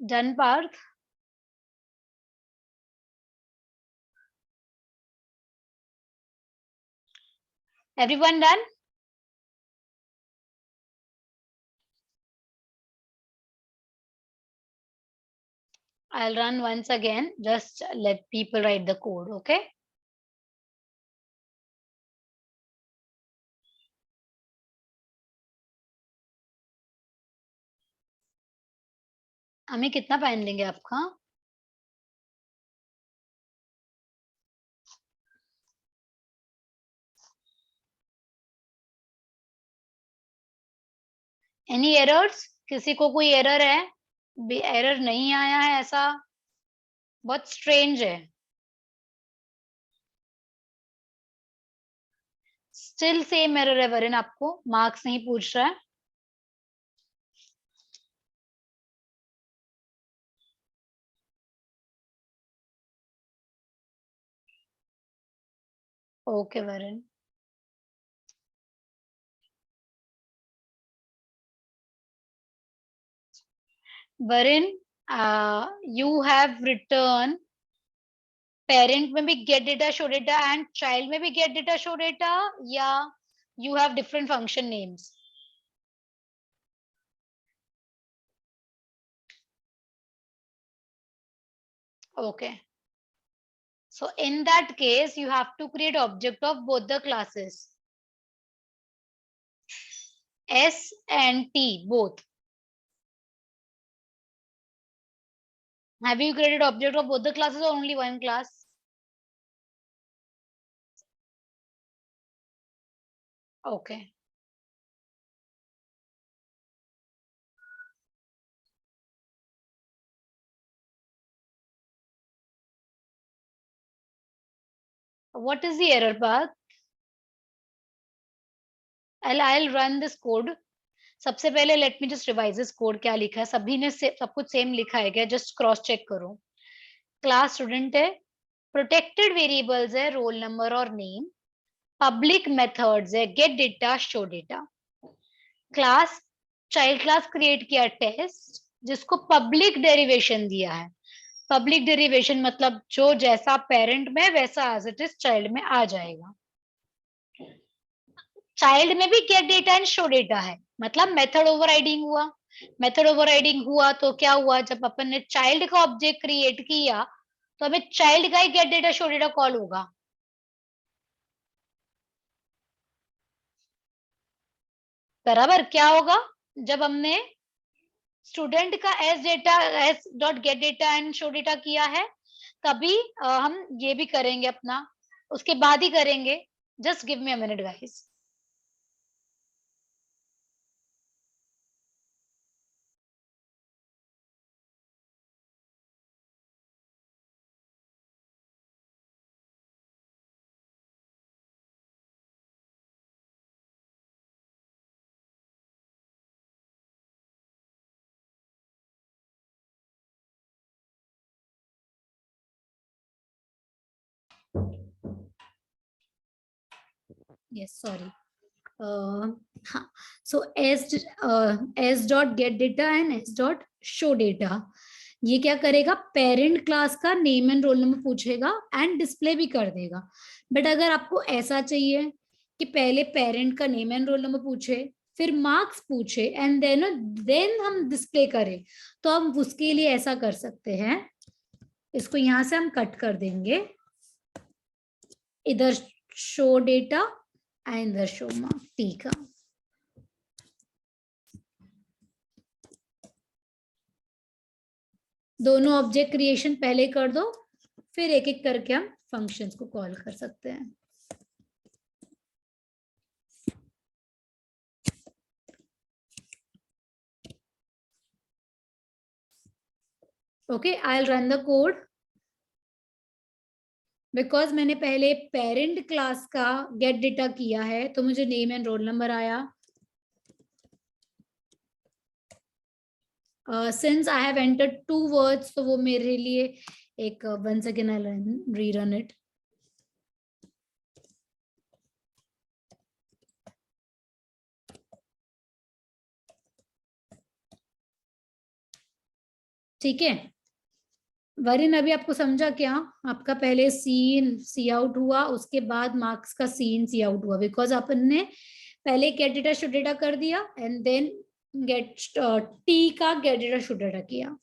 [SPEAKER 1] done Parth. Everyone done. I'll run once again, just let people write the code, okay? हमें कितना फाइन लेंगे आपका? Any errors? किसी को कोई एरर है? एरर नहीं आया है ऐसा? बहुत स्ट्रेंज है। स्टिल सेम एरर है वरुण, आपको मार्क्स नहीं पूछ रहा है। Okay Varun. Varun, you have return parent में भी gate data show data and child में भी गेट डेटा शो डेटा, या you have different function names? Okay. So in that case, you have to create object of both the classes, S and T, both. Have you created object of both the classes or only one class? Okay. What is the error path? I'll run this code. सबसे पहले let me just revise this code. क्या लिखा है? सभी ने सब कुछ सेम लिखा है क्या? Just cross check करो। क्लास स्टूडेंट है, प्रोटेक्टेड वेरिएबल्स है रोल नंबर और नेम, पब्लिक मेथड्स है get data show data, class child class create किया टेस्ट, जिसको पब्लिक डेरिवेशन दिया है। पब्लिक डेरिवेशन मतलब जो जैसा पेरेंट में वैसा एज इट इज चाइल्ड में आ जाएगा। चाइल्ड में भी gate data and show data है, मतलब मेथड ओवरराइडिंग हुआ। मेथड ओवरराइडिंग हुआ तो क्या हुआ, जब अपन ने चाइल्ड का ऑब्जेक्ट क्रिएट किया तो हमें चाइल्ड का ही get data show data call होगा। बराबर क्या होगा, जब हमने स्टूडेंट का S dot get data and show data किया है, तभी हम ये भी करेंगे अपना, उसके बाद ही करेंगे। Just give me a minute guys.
[SPEAKER 2] yes, sorry. हाँ, so s dot get data and s dot show data, ये क्या करेगा, पेरेंट क्लास का नेम एंड रोल नंबर पूछेगा एंड डिस्प्ले भी कर देगा। बट अगर आपको ऐसा चाहिए कि पहले पेरेंट का नेम एंड रोल नंबर पूछे, फिर मार्क्स पूछे एंड देन हम डिस्प्ले करें, तो हम उसके लिए ऐसा कर सकते हैं, इसको यहां से हम कट कर देंगे, इधर शो डेटा एंड इधर शो मार्क। ठीक है, दोनों ऑब्जेक्ट क्रिएशन पहले कर दो, फिर एक एक करके हम फंक्शंस को कॉल कर सकते हैं। Okay, I will run the code. Because मैंने पहले पेरेंट क्लास का गेट डेटा किया है, तो मुझे नेम एंड रोल नंबर आया। Since I have entered 2 words, तो वो मेरे लिए एक one second I rerun it. ठीक है वरिन, अभी आपको समझा क्या? आपका पहले सीन सी आउट हुआ, उसके बाद मार्क्स का सीन सी आउट हुआ, बिकॉज अपन ने पहले गेट डेटा शो डेटा कर दिया एंड देन गेट टी का गेट डेटा शो डेटा किया।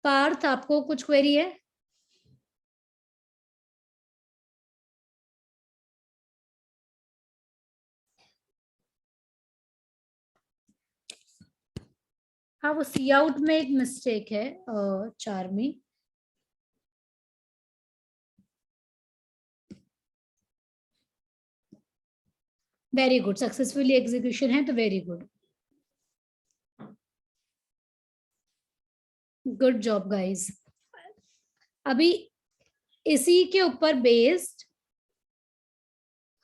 [SPEAKER 2] पार्थ, आपको कुछ क्वेरी है? हाँ, वो सी आउट में एक मिस्टेक है चार में। वेरी गुड, सक्सेसफुली एग्जीक्यूशन है तो very good, good job guys. अभी इसी के ऊपर बेस्ड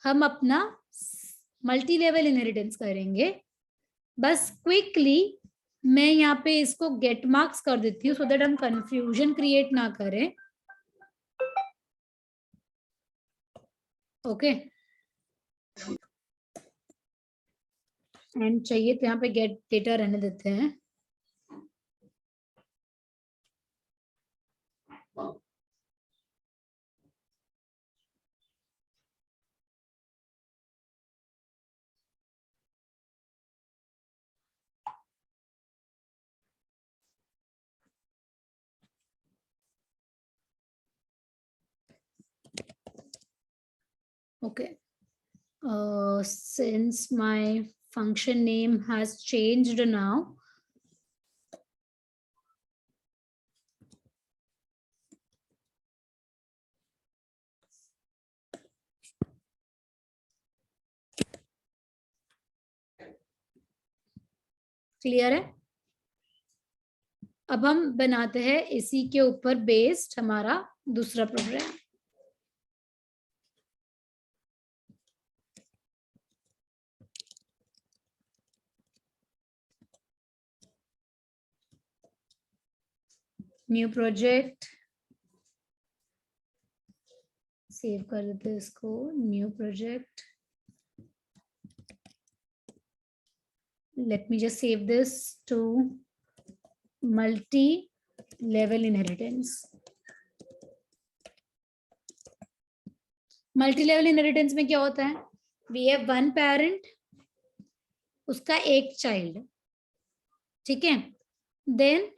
[SPEAKER 2] हम अपना मल्टी लेवल इनहेरिटेंस करेंगे। बस क्विकली मैं यहाँ पे इसको गेट मार्क्स कर देती हूँ, सो दैट हम कंफ्यूजन क्रिएट ना करें। ओके, एंड चाहिए तो यहाँ पे गेट डेटा रहने देते हैं। Okay, since my function name has changed now, clear है? अब हम बनाते हैं इसी के ऊपर बेस्ड हमारा दूसरा प्रोग्राम। न्यू प्रोजेक्ट, सेव कर देते हैं इसको, new project. Let me just save this to multi-level inheritance. Multi-level inheritance में क्या होता है? We have one parent, उसका एक चाइल्ड, ठीक है? Then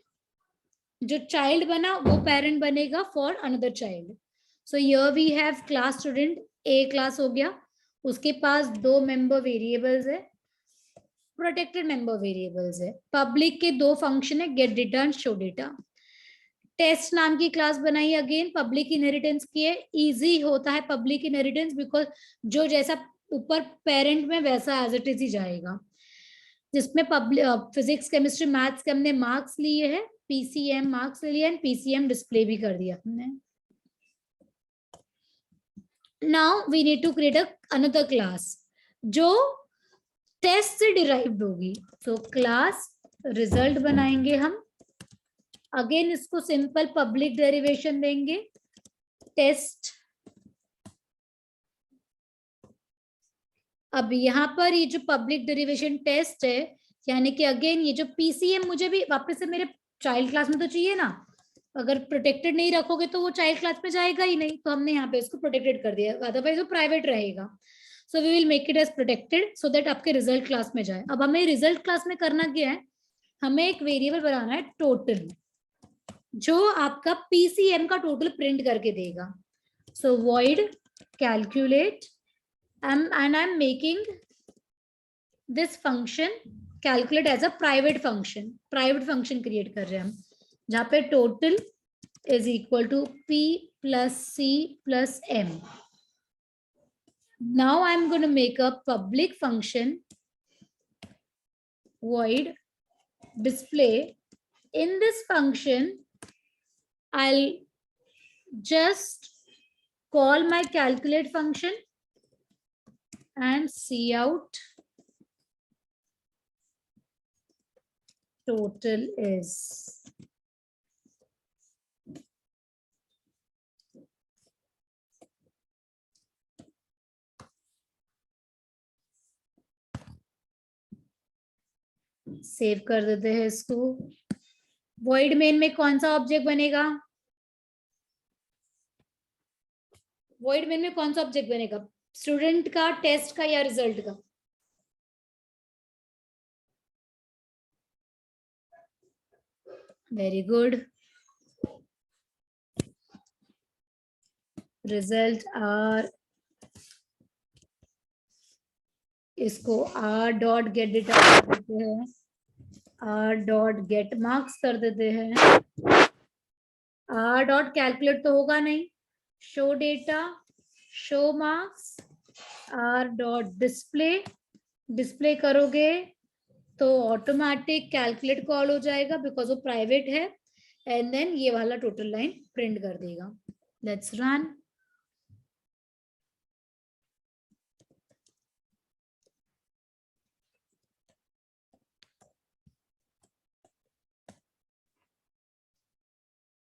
[SPEAKER 2] जो चाइल्ड बना वो पेरेंट बनेगा for another child. So here we have class student, a class हो गया, उसके पास 2 मेंबर वेरिएबल्स है, प्रोटेक्टेड मेंबर वेरिएबल्स है, पब्लिक के 2 फंक्शन है, get data and show data. Test नाम की क्लास बनाई, अगेन पब्लिक इनहेरिटेंस की है, इजी होता है पब्लिक इनहेरिटेंस, बिकॉज जो जैसा ऊपर पेरेंट में वैसा एज इट इज ही जाएगा। जिसमें पब्लिक फिजिक्स केमिस्ट्री मैथ्स के हमने मार्क्स लिए हैं, पीसीएम मार्क्स ले लिया एंड पीसीएम डिस्प्ले भी कर दिया हमने। Now we need to create another class जो टेस्ट से डिराइव्ड होगी। सो क्लास रिजल्ट बनाएंगे हम, अगेन इसको सिंपल पब्लिक डेरिवेशन देंगे, टेस्ट। अब यहाँ पर ये जो पब्लिक डेरिवेशन टेस्ट है, यानी कि अगेन ये जो पीसीएम मुझे भी वापस से मेरे चाइल्ड क्लास में तो चाहिए ना, अगर प्रोटेक्टेड नहीं रखोगे तो वो चाइल्ड क्लास में जाएगा ही नहीं, तो हमने यहाँ पे इसको प्रोटेक्टेड कर दिया, अदरवाइज वो प्राइवेट रहेगा। So we will make it as protected so that आपके रिजल्ट क्लास में जाए। अब हमें रिजल्ट क्लास में करना क्या है, हमें एक वेरिएबल बनाना है टोटल, जो आपका पीसीएम का टोटल प्रिंट करके देगा। So void calculate and I'm making this function calculate as a private function create कर रहे हैं हम, जहाँ पे total is equal to p plus c plus m. Now I'm going to make a public function void display. In this function I'll just call my calculate function and see out total is. Save कर देते हैं इसको। void main में कौन सा ऑब्जेक्ट बनेगा, void main में कौन सा ऑब्जेक्ट बनेगा, स्टूडेंट का, टेस्ट का या रिजल्ट का? Very good. रिजल्ट आर, इसको आर डॉट गेट डेटा कर देते हैं, आर डॉट गेट मार्क्स कर देते हैं। आर डॉट कैलकुलेट तो होगा नहीं, show data, show marks, R dot display, display करोगे तो ऑटोमेटिक कैलकुलेट कॉल हो जाएगा बिकॉज वो प्राइवेट है, एंड देन ये वाला टोटल लाइन प्रिंट कर देगा। Let's run.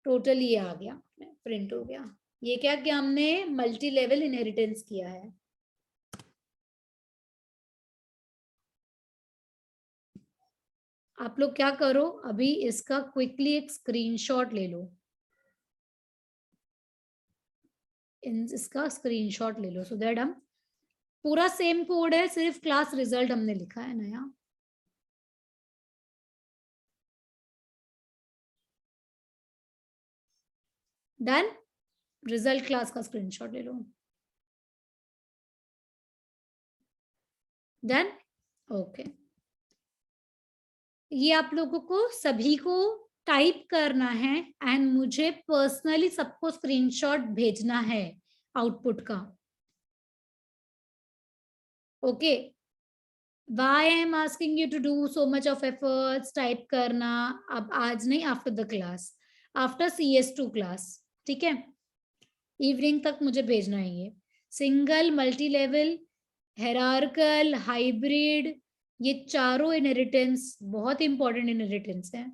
[SPEAKER 2] टोटल ये आ गया, प्रिंट हो गया। ये क्या कि हमने मल्टी लेवल इनहेरिटेंस किया है। आप लोग क्या करो, अभी इसका क्विकली एक स्क्रीनशॉट ले लो, इसका स्क्रीनशॉट ले लो, सो दैट हम, पूरा सेम कोड है, सिर्फ क्लास रिजल्ट हमने लिखा है नया। डन। रिजल्ट क्लास का स्क्रीनशॉट ले लो। डन। ओके, ये आप लोगों को सभी को टाइप करना है एंड मुझे पर्सनली सबको स्क्रीनशॉट भेजना है आउटपुट का। Okay, why I am asking you to do so much of efforts, type करना अब आज नहीं, after the class, after CS2 class, ठीक है, इवनिंग तक मुझे भेजना है। ये single, multi level, hierarchical, hybrid, ये चारों इनहेरिटेंस बहुत इंपॉर्टेंट इनहेरिटेंस है।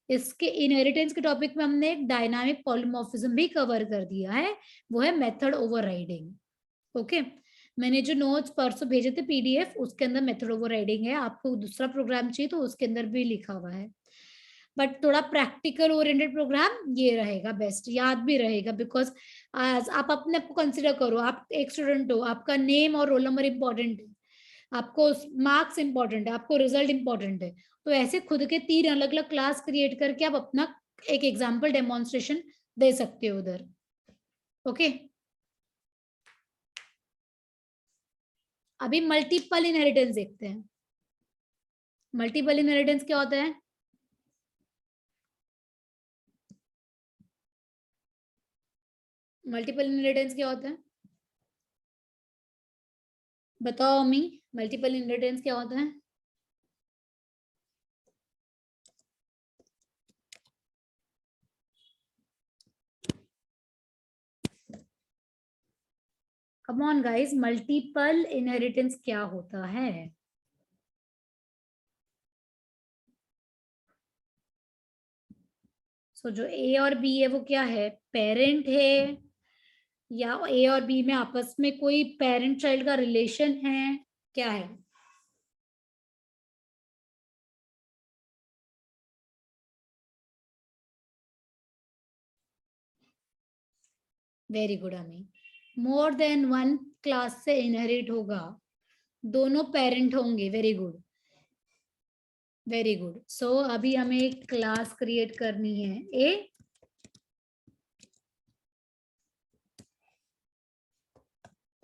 [SPEAKER 2] इसके इनहेरिटेंस के टॉपिक में हमने एक डायनामिक पॉलीमॉर्फिज्म भी कवर कर दिया है, वो है मेथड ओवरराइडिंग। ओके, मैंने जो नोट्स परसों भेजे थे PDF, उसके अंदर मेथड ओवरराइडिंग है। आपको दूसरा प्रोग्राम चाहिए तो उसके अंदर भी लिखा हुआ है, बट थोड़ा प्रैक्टिकल ओरिएंटेड प्रोग्राम ये रहेगा बेस्ट, याद भी रहेगा, बिकॉज आज आप अपने आप को कंसिडर करो, आप एक स्टूडेंट हो, आपका नेम और रोल नंबर इंपॉर्टेंट है, आपको मार्क्स इंपॉर्टेंट है, आपको रिजल्ट इंपॉर्टेंट है, तो ऐसे खुद के 3 अलग अलग क्लास क्रिएट करके आप अपना एक एग्जाम्पल डेमोन्स्ट्रेशन दे सकते हो उधर। ओके, अभी मल्टीपल इनहेरिटेंस देखते हैं। मल्टीपल इनहेरिटेंस क्या होता है? मल्टीपल इनहेरिटेंस क्या होता है बताओ अम्मी, मल्टीपल इनहेरिटेंस क्या होता है? Come on guys, multiple inheritance क्या होता है? सो जो ए और बी है वो क्या है, पेरेंट है, या ए और बी में आपस में कोई पेरेंट चाइल्ड का रिलेशन है, क्या है? Very good Ami. More than one class से इनहेरिट होगा, दोनों पेरेंट होंगे। Very good, very good. So अभी हमें एक क्लास क्रिएट करनी है ए,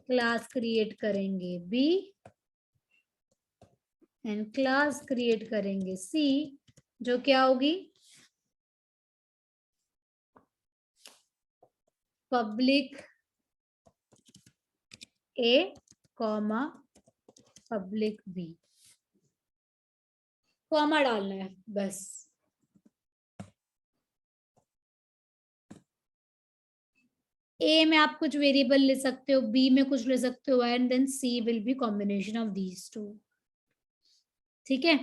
[SPEAKER 2] क्लास क्रिएट करेंगे बी, एंड क्लास क्रिएट करेंगे सी, जो क्या होगी, public A comma public B. Comma डालना है बस। ए में आप कुछ वेरिएबल ले सकते हो, बी में कुछ ले सकते हो, and then C will be combination of these two. ठीक है,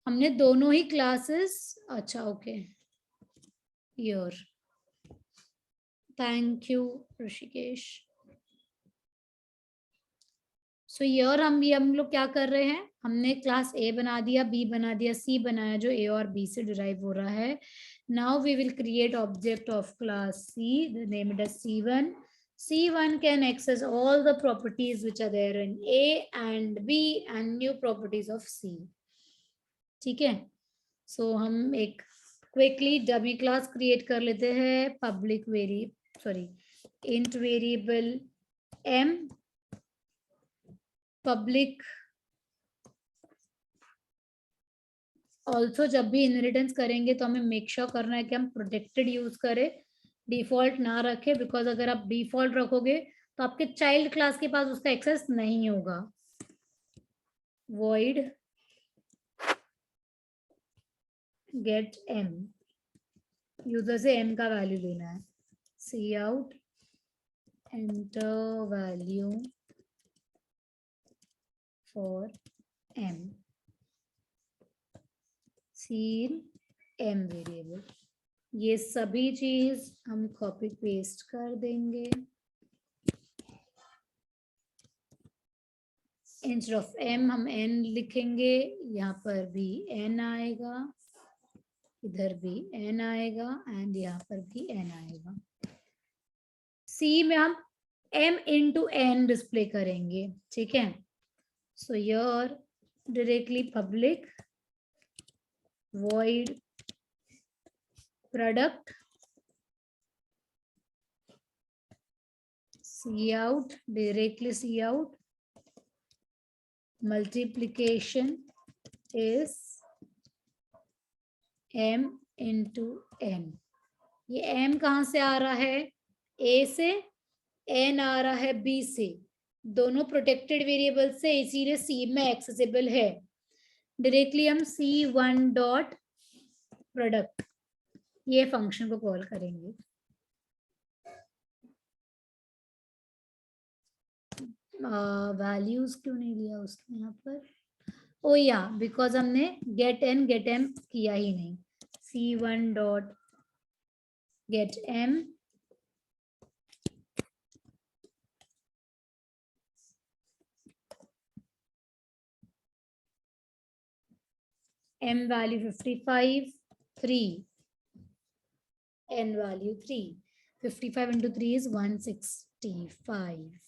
[SPEAKER 2] हमने दोनों ही क्लासेस, अच्छा okay, your, thank you Rishikesh. So यार हम लोग क्या कर रहे हैं, हमने क्लास ए बना दिया, बी बना दिया, सी बनाया, जो ए और बी से डिराइव हो रहा है। Now we will create object of class C, the name it as C1. C1 can access all the properties which are there in A and B and new properties of C. ठीक है, सो हम एक क्विकली डमी क्लास क्रिएट कर लेते हैं, public int variable m, public. Also जब भी इनहेरिटेंस करेंगे तो हमें मेक श्योर करना है कि हम प्रोटेक्टेड यूज करें, डिफॉल्ट ना रखें, बिकॉज अगर आप डिफॉल्ट रखोगे तो आपके चाइल्ड क्लास के पास उसका एक्सेस नहीं होगा। void get m, यूजर से m का वैल्यू लेना है, cout enter value for m, cin m variable. ये सभी चीज हम कॉपी पेस्ट कर देंगे। इंस्टेड ऑफ m हम n लिखेंगे, यहाँ पर भी n आएगा, इधर भी n आएगा, एंड यहाँ पर भी n आएगा। C में हम m इंटू n डिस्प्ले करेंगे। ठीक है, so your directly public void product cout, directly cout, multiplication is m into n। ये m कहाँ से आ रहा है, a से, n आ रहा है b से, दोनों प्रोटेक्टेड वेरिएबल से, इसीलिए c में एक्सेसिबल है। डायरेक्टली हम C1 डॉट प्रोडक्ट ये फंक्शन को कॉल करेंगे। वैल्यूज क्यों नहीं लिया उसने यहाँ पर, ओ या बिकॉज हमने गेट m किया ही नहीं। C1 dot gate m, m value 55, 3, n value 3, 55 into 3 is 165।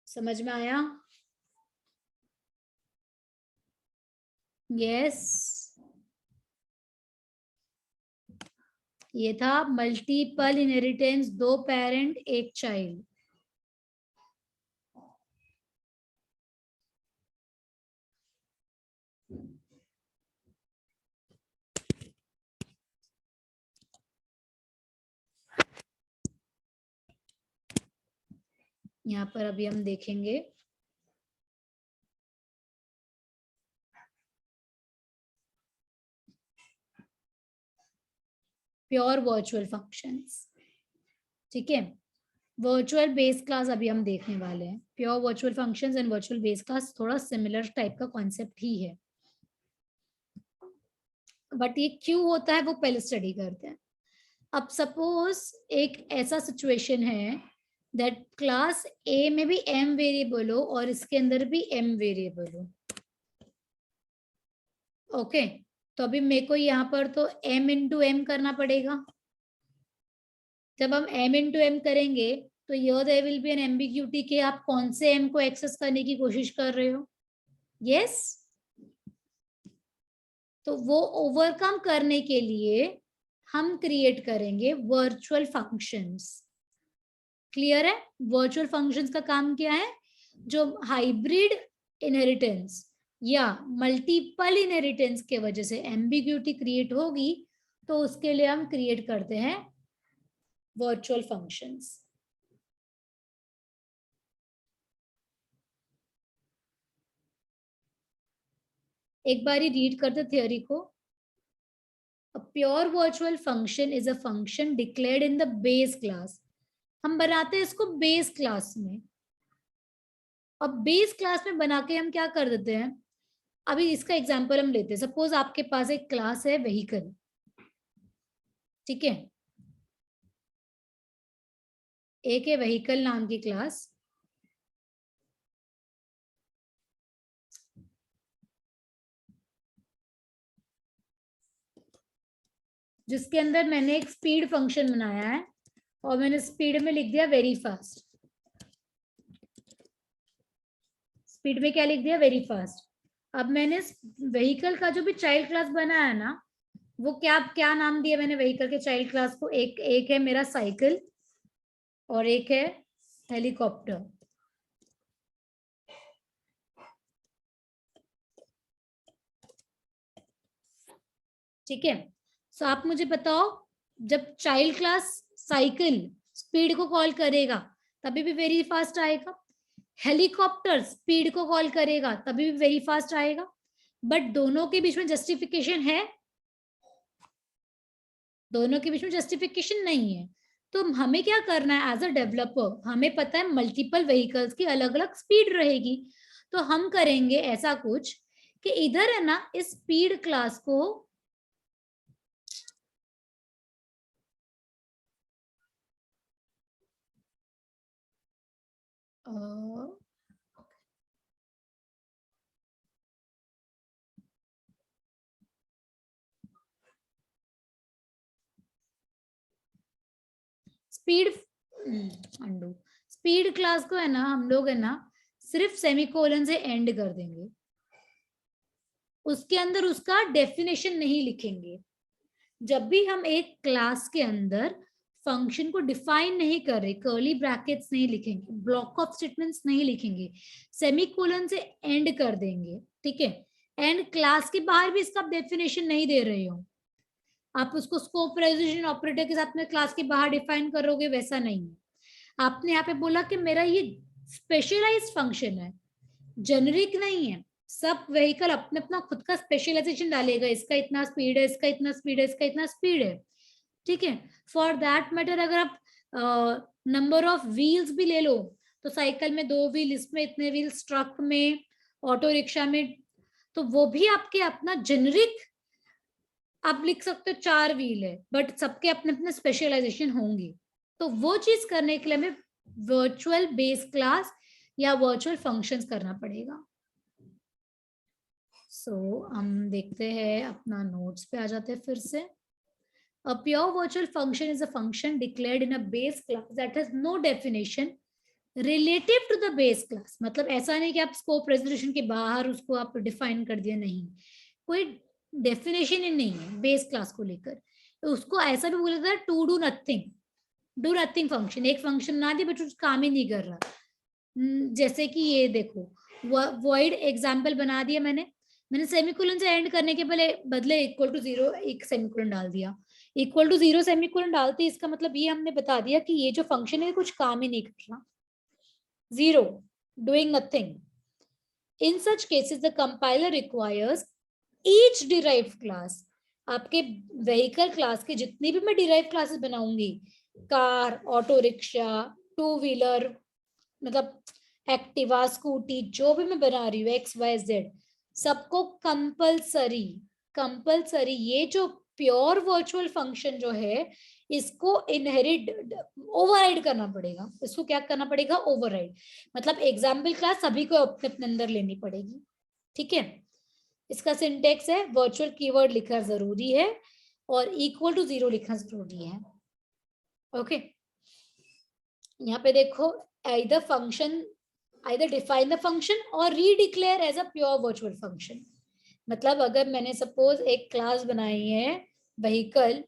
[SPEAKER 2] समझ में आया? यस, ये था मल्टीपल इनहेरिटेंस, 2 पेरेंट 1 चाइल्ड। यहाँ पर अभी हम देखेंगे प्योर वर्चुअल फंक्शंस। ठीक है, वर्चुअल बेस क्लास अभी हम देखने वाले हैं। Pure virtual functions and virtual base class थोड़ा सिमिलर टाइप का कॉन्सेप्ट ही है, बट ये क्यों होता है वो पहले स्टडी करते हैं। अब सपोज एक ऐसा सिचुएशन है दैट क्लास ए में भी m वेरिएबल हो और इसके अंदर भी m वेरिएबल हो। ओके, तो अभी मेरे को यहाँ पर तो m इंटू एम करना पड़ेगा। जब हम m इंटू एम करेंगे तो ये there will be an ambiguity कि आप कौन से m को एक्सेस करने की कोशिश कर रहे हो। यस, तो वो ओवरकम करने के लिए हम क्रिएट करेंगे वर्चुअल फंक्शंस। क्लियर है? वर्चुअल फंक्शंस का काम क्या है? जो हाइब्रिड इनहेरिटेंस या मल्टीपल इनहेरिटेंस के वजह से एम्बिग्यूटी क्रिएट होगी, तो उसके लिए हम क्रिएट करते हैं वर्चुअल फंक्शंस। एक बारी रीड करते थ्योरी को। A pure virtual function is a function declared in the base class. हम बनाते हैं इसको बेस क्लास में। अब बेस क्लास में बना के हम क्या कर देते हैं, अभी इसका एग्जांपल हम लेते हैं। सपोज आपके पास एक क्लास है व्हीकल, ठीक है, एक है व्हीकल नाम की क्लास। जिसके अंदर मैंने एक स्पीड फंक्शन बनाया है और मैंने स्पीड में लिख दिया वेरी फास्ट। स्पीड में क्या लिख दिया? Very fast. अब मैंने व्हीकल का जो भी चाइल्ड क्लास बनाया है ना, वो क्या क्या नाम दिया मैंने व्हीकल के चाइल्ड क्लास को? एक है मेरा साइकिल और एक है हेलीकॉप्टर। ठीक है, सो आप मुझे बताओ, जब चाइल्ड क्लास साइकिल स्पीड को कॉल करेगा तभी भी वेरी फास्ट आएगा, हेलीकॉप्टर स्पीड को कॉल करेगा तभी भी वेरी फास्ट आएगा, बट दोनों के बीच में जस्टिफिकेशन है? दोनों के बीच में जस्टिफिकेशन नहीं है। तो हमें क्या करना है एज अ डेवलपर? हमें पता है मल्टीपल व्हीकल्स की अलग अलग स्पीड रहेगी, तो हम करेंगे ऐसा कुछ कि इधर है ना, इस स्पीड क्लास को स्पीड अंडू स्पीड क्लास को है ना, हम लोग है ना सिर्फ सेमीकोलन से एंड कर देंगे, उसके अंदर उसका डेफिनेशन नहीं लिखेंगे। जब भी हम एक क्लास के अंदर फंक्शन को डिफाइन नहीं कर रहे, कर्ली ब्रैकेट्स नहीं लिखेंगे, ब्लॉक ऑफ स्टेटमेंट्स नहीं लिखेंगे, सेमीकोलन से एंड कर देंगे। ठीक है, एंड क्लास के बाहर भी इसका डेफिनेशन नहीं दे रहे हो, आप उसको स्कोप रेजोल्यूशन ऑपरेटर के साथ में क्लास के बाहर डिफाइन करोगे, वैसा नहीं है। आपने यहाँ पे बोला कि मेरा ये स्पेशलाइज्ड फंक्शन है, जेनरिक नहीं है। सब व्हीकल अपने अपना खुद का स्पेशलाइजेशन डालेगा, इसका इतना स्पीड है, इसका इतना स्पीड है, इसका इतना स्पीड है। ठीक है, फॉर दैट मैटर अगर आप नंबर ऑफ व्हील्स भी ले लो, तो साइकिल में 2 व्हील, इसमें इतने व्हील्स, ट्रक में, ऑटो रिक्शा में, तो वो भी आपके अपना जेनरिक आप लिख सकते हो 4 व्हील है, बट सबके अपने अपने स्पेशलाइजेशन होंगे। तो वो चीज करने के लिए हमें वर्चुअल बेस क्लास या वर्चुअल फंक्शंस करना पड़ेगा। सो हम देखते हैं, अपना नोट्स पे आ जाते हैं फिर से। A pure virtual function is a function declared in a base class that has no definition relative to the base class. मतलब ऐसा नहीं कि आप स्कोप रेजोल्यूशन के बाहर उसको आप डिफाइन कर दिया, नहीं, कोई डेफिनेशन ही नहीं है बेस क्लास को लेकर। तो उसको ऐसा भी बोला जाता है टू डू नथिंग फंक्शन। एक फंक्शन ना दिया बट काम ही नहीं कर रहा। जैसे कि ये देखो, वॉइड एग्जाम्पल बना दिया मैंने सेमीकोलन से एंड करने के बदले इक्वल टू 0 एक सेमीकोलन डाल दिया। इक्वल टू 0 सेमीकोलन डालते इसका मतलब ये हमने बता दिया कि ये जो फंक्शन है कुछ काम ही नहीं कर रहा। 0, doing nothing. In such cases, the compiler requires each derived class. आपके vehicle class के जितनी भी मैं derived classes बनाऊंगी, car, auto rickshaw, two wheeler, मतलब एक्टिवा, स्कूटी, जो भी मैं बना रही हूँ XYZ, सबको कंपल्सरी ये जो प्योर वर्चुअल फंक्शन जो है, इसको इनहेरिट ओवरराइड करना पड़ेगा. इसको क्या करना पड़ेगा? ओवरराइड. मतलब एग्जाम्पल क्लास सभी को अपने अंदर लेनी पड़ेगी. ठीक है. इसका सिंटेक्स है वर्चुअल कीवर्ड लिखना जरूरी है और इक्वल टू 0 लिखना जरूरी है. ओके. यहाँ पे देखो, either define the function or redeclare as a pure virtual function. मतलब अगर मैंने सपोज एक क्लास बनाई है व्हीकल,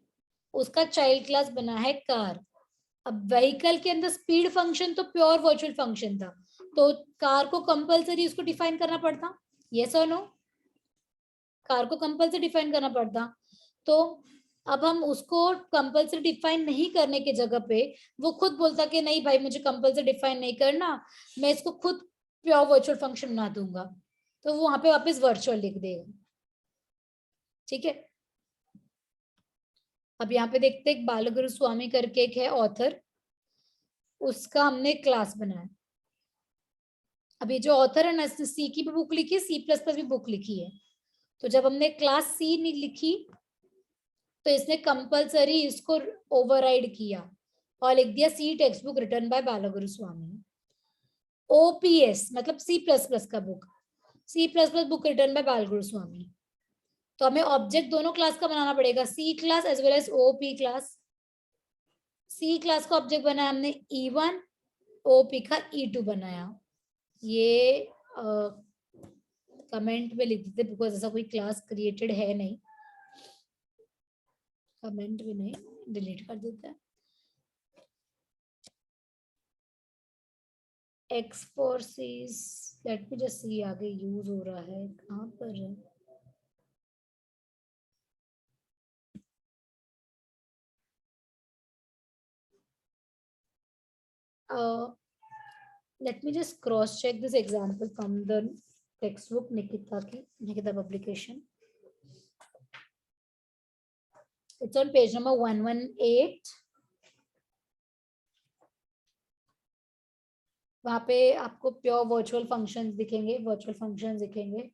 [SPEAKER 2] उसका चाइल्ड क्लास बना है कार. अब व्हीकल के अंदर स्पीड फंक्शन तो प्योर वर्चुअल फंक्शन था, तो कार को कंपल्सरी उसको डिफाइन करना पड़ता. यस और नो? कार को कंपल्सरी डिफाइन करना पड़ता. तो अब हम उसको कंपल्सरी डिफाइन नहीं करने की जगह पे वो खुद बोलता कि नहीं भाई मुझे कंपल्सरी डिफाइन नहीं करना, मैं इसको खुद प्योर वर्चुअल फंक्शन बना दूंगा, तो वो वहां पे वापस वर्चुअल लिख देगा. ठीक है. अब यहाँ पे देखते हैं, बालगुरु स्वामी करके एक है ऑथर, उसका हमने क्लास बनाया. अभी जो ऑथर है ना, सी की भी बुक लिखी है, C++ भी बुक लिखी है. तो जब हमने क्लास सी नहीं लिखी तो इसने कंपल्सरी इसको ओवरराइड किया और लिख दिया C text book written by Balaguru Swamy. OPS मतलब C++ का book, C++ book written by Balaguru Swamy. तो हमें ऑब्जेक्ट दोनों क्लास का बनाना पड़ेगा, C class as well as OP class. C class का ऑब्जेक्ट बनाया हमने E1, OP का E2 बनाया. ये कमेंट में लिख देते बिकॉज ऐसा कोई क्लास क्रिएटेड है नहीं. कमेंट भी नहीं, डिलीट कर देते हैं. X4Cs, let me just see आगे यूज हो रहा है कहाँ पर है. Let me just cross check this example from the textbook Nikita publication. It's on page number 118. वहां पे आपको प्योर वर्चुअल फंक्शंस दिखेंगे.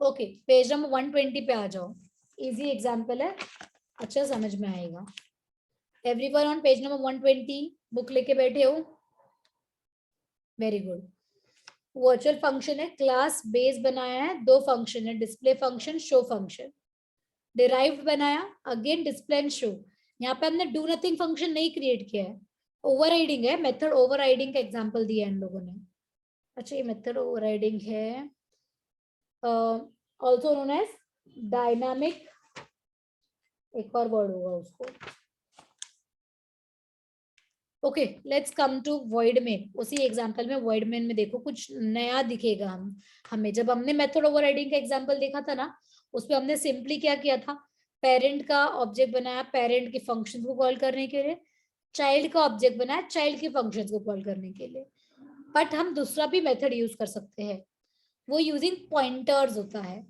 [SPEAKER 2] ओके, पेज नंबर 120 पे आ जाओ. इजी एग्जांपल है, अच्छा समझ में आएगा. Everyone on page number 120 book लेके बैठे हो? Very good. वर्चुअल फंक्शन है, क्लास बेस बनाया है, दो फंक्शन है, display function, show function. Derived बनाया, अगेन डिस्प्ले एंड शो. यहाँ पे हमने डू नथिंग फंक्शन नहीं क्रिएट किया है, ओवरराइडिंग है. मेथड ओवरराइडिंग का एग्जांपल दिया है इन लोगों ने. अच्छा, ये मेथड ओवरराइडिंग है, ऑल्सो नोन एज डायनामिक, एक और वर्ड होगा उसको. Okay, let's come to void main. उसी एग्जांपल में वॉइड मेन में देखो कुछ नया दिखेगा हमें. जब हमने मेथड ओवरराइडिंग का एग्जांपल देखा था ना, उसमें हमने सिंपली क्या किया था, पेरेंट का ऑब्जेक्ट बनाया पेरेंट के फंक्शन को कॉल करने के लिए, चाइल्ड का ऑब्जेक्ट बनाया चाइल्ड के फंक्शन को कॉल करने के लिए. बट हम दूसरा भी मेथड यूज कर सकते हैं, वो यूजिंग पॉइंटर्स होता है.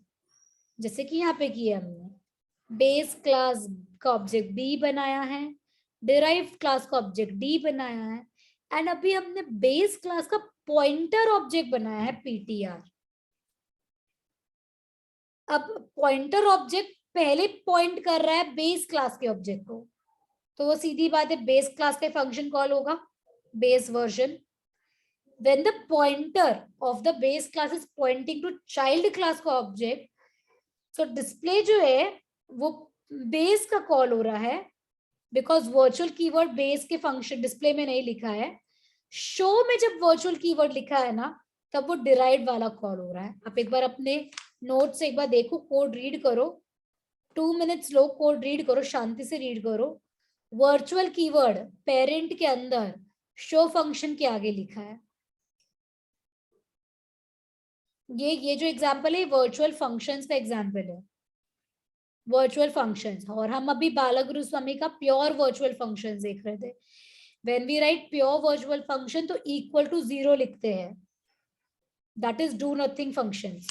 [SPEAKER 2] जैसे कि यहाँ पे किया हमने, बेस क्लास का ऑब्जेक्ट बी बनाया है, डिराइव्ड क्लास का ऑब्जेक्ट डी बनाया है, एंड अभी हमने बेस क्लास का पॉइंटर ऑब्जेक्ट बनाया है ptr. अब पॉइंटर ऑब्जेक्ट पहले पॉइंट कर रहा है बेस क्लास के ऑब्जेक्ट को, तो वो सीधी बात है बेस क्लास का फंक्शन कॉल होगा, base version. when the pointer of the base class is pointing to child class का ऑब्जेक्ट, तो डिस्प्ले जो है वो बेस का कॉल हो रहा है, बिकॉज वर्चुअल कीवर्ड बेस के फंक्शन डिस्प्ले में नहीं लिखा है. शो में जब वर्चुअल कीवर्ड लिखा है ना, तब वो डिराइव्ड वाला कॉल हो रहा है. आप एक बार अपने नोट से एक बार देखो, कोड रीड करो, 2 मिनट्स लो, कोड रीड करो, शांति से रीड करो. वर्चुअल कीवर्ड पेरेंट के अंदर शो फंक्शन के आगे लिखा है. ये जो एग्जांपल है वर्चुअल फंक्शंस का एग्जांपल है, वर्चुअल फंक्शंस। और हम अभी बालागुरु स्वामी का प्योर वर्चुअल फंक्शंस देख रहे थे। When we write pure virtual function तो इक्वल टू 0 लिखते हैं, that is do nothing functions.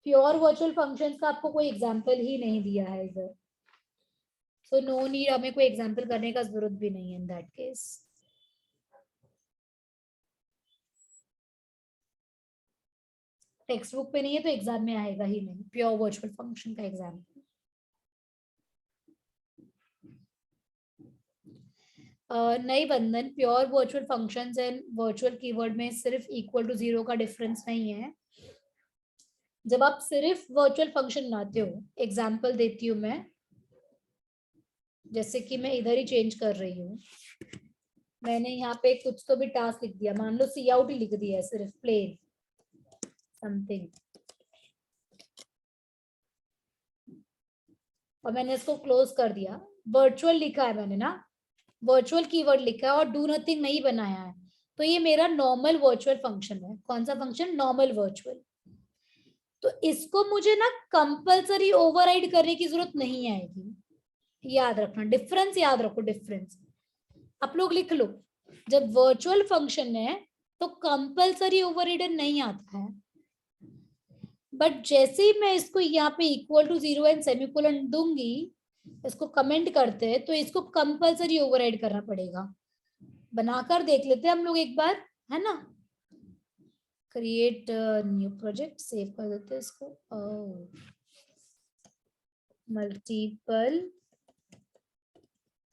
[SPEAKER 2] Pure virtual functions का आपको कोई एग्जांपल ही नहीं दिया है इधर, सो नो नीड, हमें कोई एग्जांपल करने का जरूरत भी नहीं है in that case. Text book पे नहीं है तो एग्जाम में आएगा ही नहीं प्योर वर्चुअल फंक्शन का एग्जाम्पल। नहीं बंधन, pure virtual functions and virtual keyword में सिर्फ इक्वल टू 0 का डिफरेंस नहीं है। जब आप सिर्फ वर्चुअल फंक्शन लाते हो, एग्जाम्पल देती हूँ मैं, जैसे कि मैं इधर ही चेंज कर रही हूँ, मैंने यहाँ पे कुछ तो भी टास्क लिख दिया, मान लो सी आउट ही लिख दिया है, सिर्फ प्लेन समथिंग, और मैंने इसको क्लोज कर दिया। वर्चुअल लिखा है मैंने ना, वर्चुअल कीवर्ड लिखा है और डू नथिंग नहीं बनाया है, तो ये मेरा नॉर्मल वर्चुअल फंक्शन है। कौन सा फंक्शन? Normal virtual. तो इसको मुझे ना कंपलसरी ओवरराइड करने की जरूरत नहीं आएगी, याद रखना, डिफरेंस याद रखो, डिफरेंस आप लोग लिख लो। जब वर्चुअल फंक्शन है तो कंपलसरी ओवरराइडर नहीं आता है, बट जैसे ही मैं इसको यहाँ पे इक्वल टू 0 एंड सेमीकोलन दूंगी, इसको कमेंट करते हैं, तो इसको कंपलसरी ओवरराइड करना पड़ेगा। बनाकर देख लेते हैं हम लोग एक बार, है ना। क्रिएट न्यू प्रोजेक्ट, सेव कर देते हैं इसको। मल्टीपल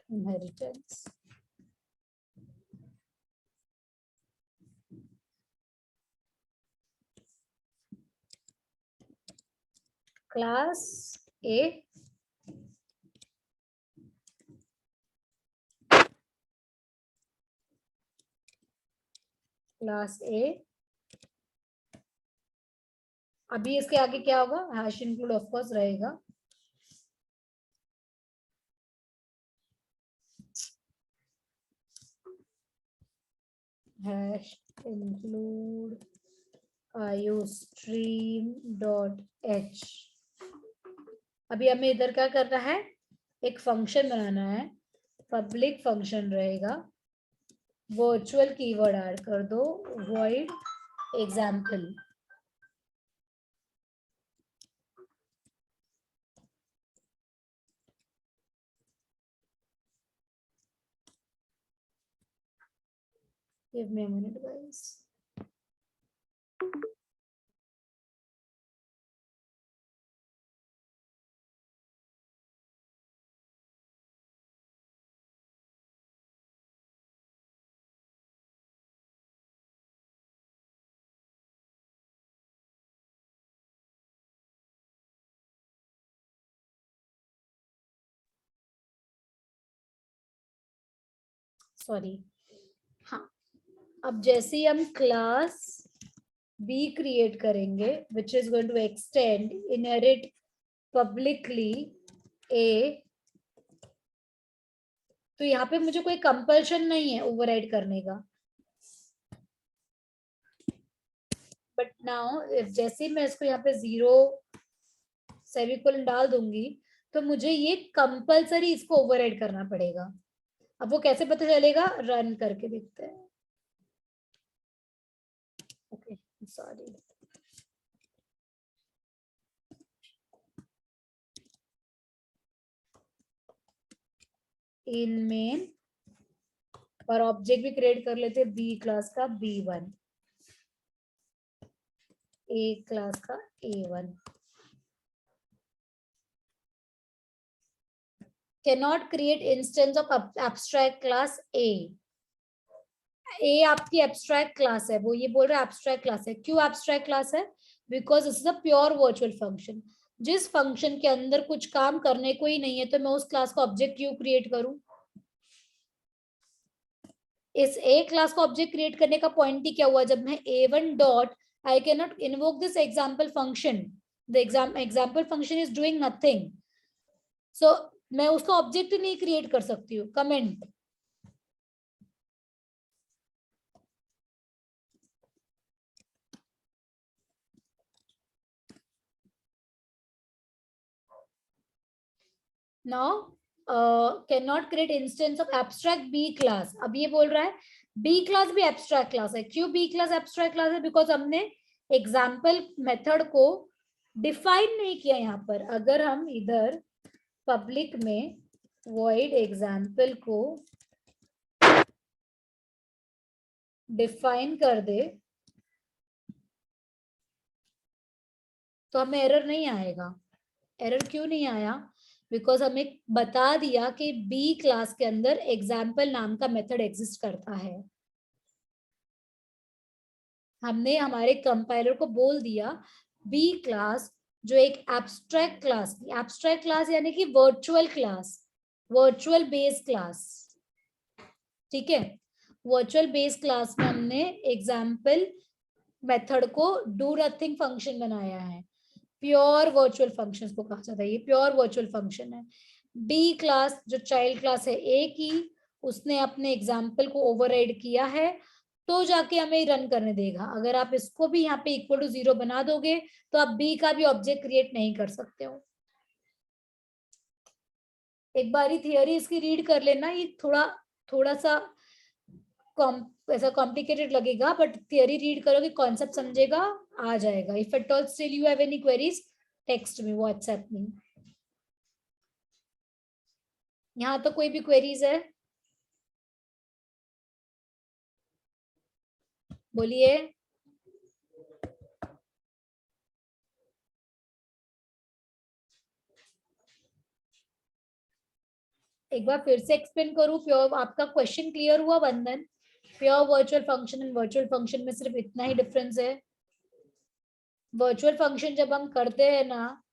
[SPEAKER 2] इनहेरिटेंस, क्लास ए क्लास ए, अभी इसके आगे क्या होगा? हैश इंक्लूड ऑफ कोर्स रहेगा। Hash include iostream.h। अभी हमें इधर क्या करना है? एक फंक्शन बनाना है, पब्लिक फंक्शन रहेगा, वर्चुअल कीवर्ड ऐड कर दो, void example। Give me a minute, guys. Sorry, हाँ, अब जैसे ही हम क्लास बी क्रिएट करेंगे, which is going to extend inherit publicly A, तो यहाँ पे मुझे कोई कंपल्शन नहीं है ओवरराइड करने का, बट नाउ जैसे मैं इसको यहाँ पे 0 सेमीकोलन डाल दूंगी, तो मुझे ये कंपल्सरी इसको ओवरराइड करना पड़ेगा। अब वो कैसे पता चलेगा? रन करके देखते हैं। ओके, सॉरी, इन मेन, और ऑब्जेक्ट भी क्रिएट कर लेते हैं बी क्लास का B1, ए क्लास का A1। cannot create instance of abstract class A। ए आपकी एब्स्ट्रैक्ट क्लास है, वो ये बोल रहा है एब्स्ट्रैक्ट क्लास है। क्यों एब्स्ट्रैक्ट क्लास है? Because it is a pure virtual function. जिस फंक्शन के अंदर कुछ काम करने को ही नहीं है, तो मैं उस क्लास का ऑब्जेक्ट क्यों क्रिएट करूं? इस ए क्लास का ऑब्जेक्ट क्रिएट करने का पॉइंट ही क्या हुआ? जब मैं A1 dot, I can not invoke this example function, the example function is doing nothing, so मैं उसका ऑब्जेक्ट नहीं क्रिएट कर सकती हूँ। Comment, now can not create instance of abstract B class. अब ये बोल रहा है बी क्लास भी एब्स्ट्रैक्ट क्लास है। क्यों बी क्लास एब्स्ट्रैक्ट क्लास है? बिकॉज हमने एग्जाम्पल मेथड को डिफाइन नहीं किया यहाँ पर। अगर हम इधर पब्लिक में void एग्जाम्पल को डिफाइन कर दे तो हमें एरर नहीं आएगा। एरर क्यों नहीं आया? बिकॉज हमें बता दिया कि बी क्लास के अंदर एग्जाम्पल नाम का मेथड एग्जिस्ट करता है। हमने हमारे कंपाइलर को बोल दिया बी क्लास जो एक एब्स्ट्रैक्ट क्लास थी, एब्स्ट्रैक्ट क्लास यानी कि virtual class, virtual base class, ठीक है। वर्चुअल बेस क्लास में हमने एग्जाम्पल मेथड को डू नथिंग फंक्शन बनाया है। प्योर वर्चुअल फंक्शंस को कहा जाता है, ये प्योर वर्चुअल फंक्शन है। बी क्लास जो चाइल्ड क्लास है ए की, उसने अपने एग्जाम्पल को ओवरराइड किया है तो जाके हमें रन करने देगा। अगर आप इसको भी यहाँ पे इक्वल टू 0 बना दोगे तो आप बी का भी ऑब्जेक्ट क्रिएट नहीं कर सकते हो। एक बारी थियरी इसकी रीड कर लेना, ये थोड़ा थोड़ा सा ऐसा कॉम्प्लिकेटेड लगेगा, बट थियरी रीड करोगे कॉन्सेप्ट समझेगा, आ जाएगा। If at all still you have any queries text me, WhatsApp में। यहाँ तो कोई भी क्वेरीज है? बोलिए। एक बार फिर से एक्सप्लेन करूं। प्योर, आपका क्वेश्चन क्लियर हुआ वंदन? Pure virtual function and virtual function में सिर्फ इतना ही डिफरेंस है। वर्चुअल फंक्शन जब हम करते हैं ना,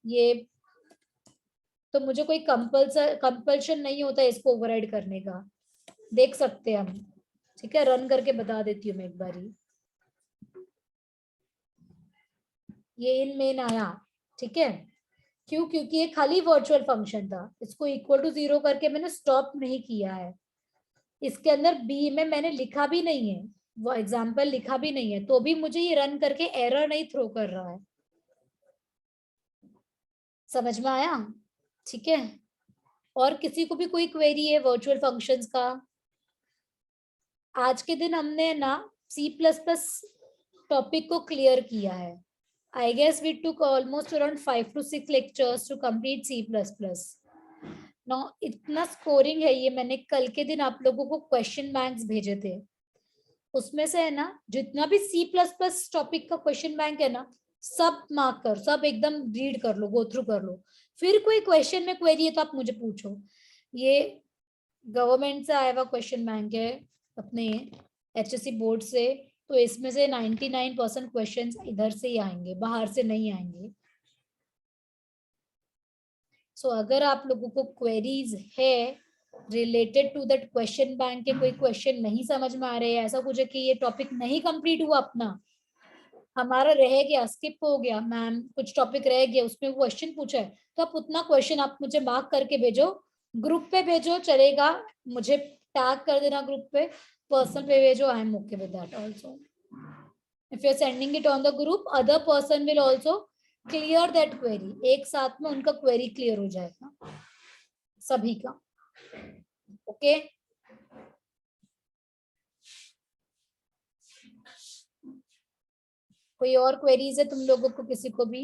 [SPEAKER 2] ये तो मुझे कोई कंपल्शन नहीं होता इसको ओवरराइड करने का। देख सकते हैं हम, ठीक है। रन करके बता देती हूँ मैं एक बारी। ये इन मेन आया, ठीक है। क्यों? क्योंकि ये खाली वर्चुअल फंक्शन था, इसको इक्वल टू 0 करके मैंने स्टॉप नहीं किया है। इसके अंदर बी में मैंने लिखा भी नहीं है, वो एग्जाम्पल लिखा भी नहीं है, तो भी मुझे ये रन करके एरर नहीं थ्रो कर रहा है। समझ में आया? ठीक है। और किसी को भी कोई क्वेरी है वर्चुअल फंक्शंस का? आज के दिन हमने ना C++ टॉपिक को क्लियर किया है। I guess we took almost around 5 to 6 lectures to complete C++. Now इतना स्कोरिंग है ये। मैंने कल के दिन आप लोगों को क्वेश्चन बैंक्स भेजे थे, उसमें से है ना जितना भी C++ टॉपिक का क्वेश्चन बैंक है ना, सब मार्क कर, सब एकदम रीड कर लो, गो थ्रू कर लो। फिर कोई क्वेश्चन में क्वेरी है तो आप मुझे पूछो। ये गवर्नमेंट से आया हुआ क्वेश्चन बैंक है, अपने HSC बोर्ड से, तो इसमें से 99% क्वेश्चंस इधर से ही आएंगे, बाहर से नहीं आएंगे। सो अगर आप लोगों को क्वेरीज है related to that question bank के, कोई क्वेश्चन नहीं समझ में आ रहे हैं, ऐसा कुछ है कि ये टॉपिक नहीं कंप्लीट हुआ अपना, हमारा रह गया, स्किप हो गया, मैम कुछ टॉपिक रह गया उसमें क्वेश्चन पूछा है, तो आप उतना क्वेश्चन आप मुझे मार्क करके भेजो, ग्रुप पे भेजो चलेगा, मुझे टैग कर देना ग्रुप पे, पर्सनल पे भेजो, I am okay with that also. If you are sending it on the group, other person will also clear that query, एक साथ में उनका क्वेरी क्लियर हो जाएगा सभी का। ओके कोई और क्वेरीज है तुम लोगों को, किसी को भी?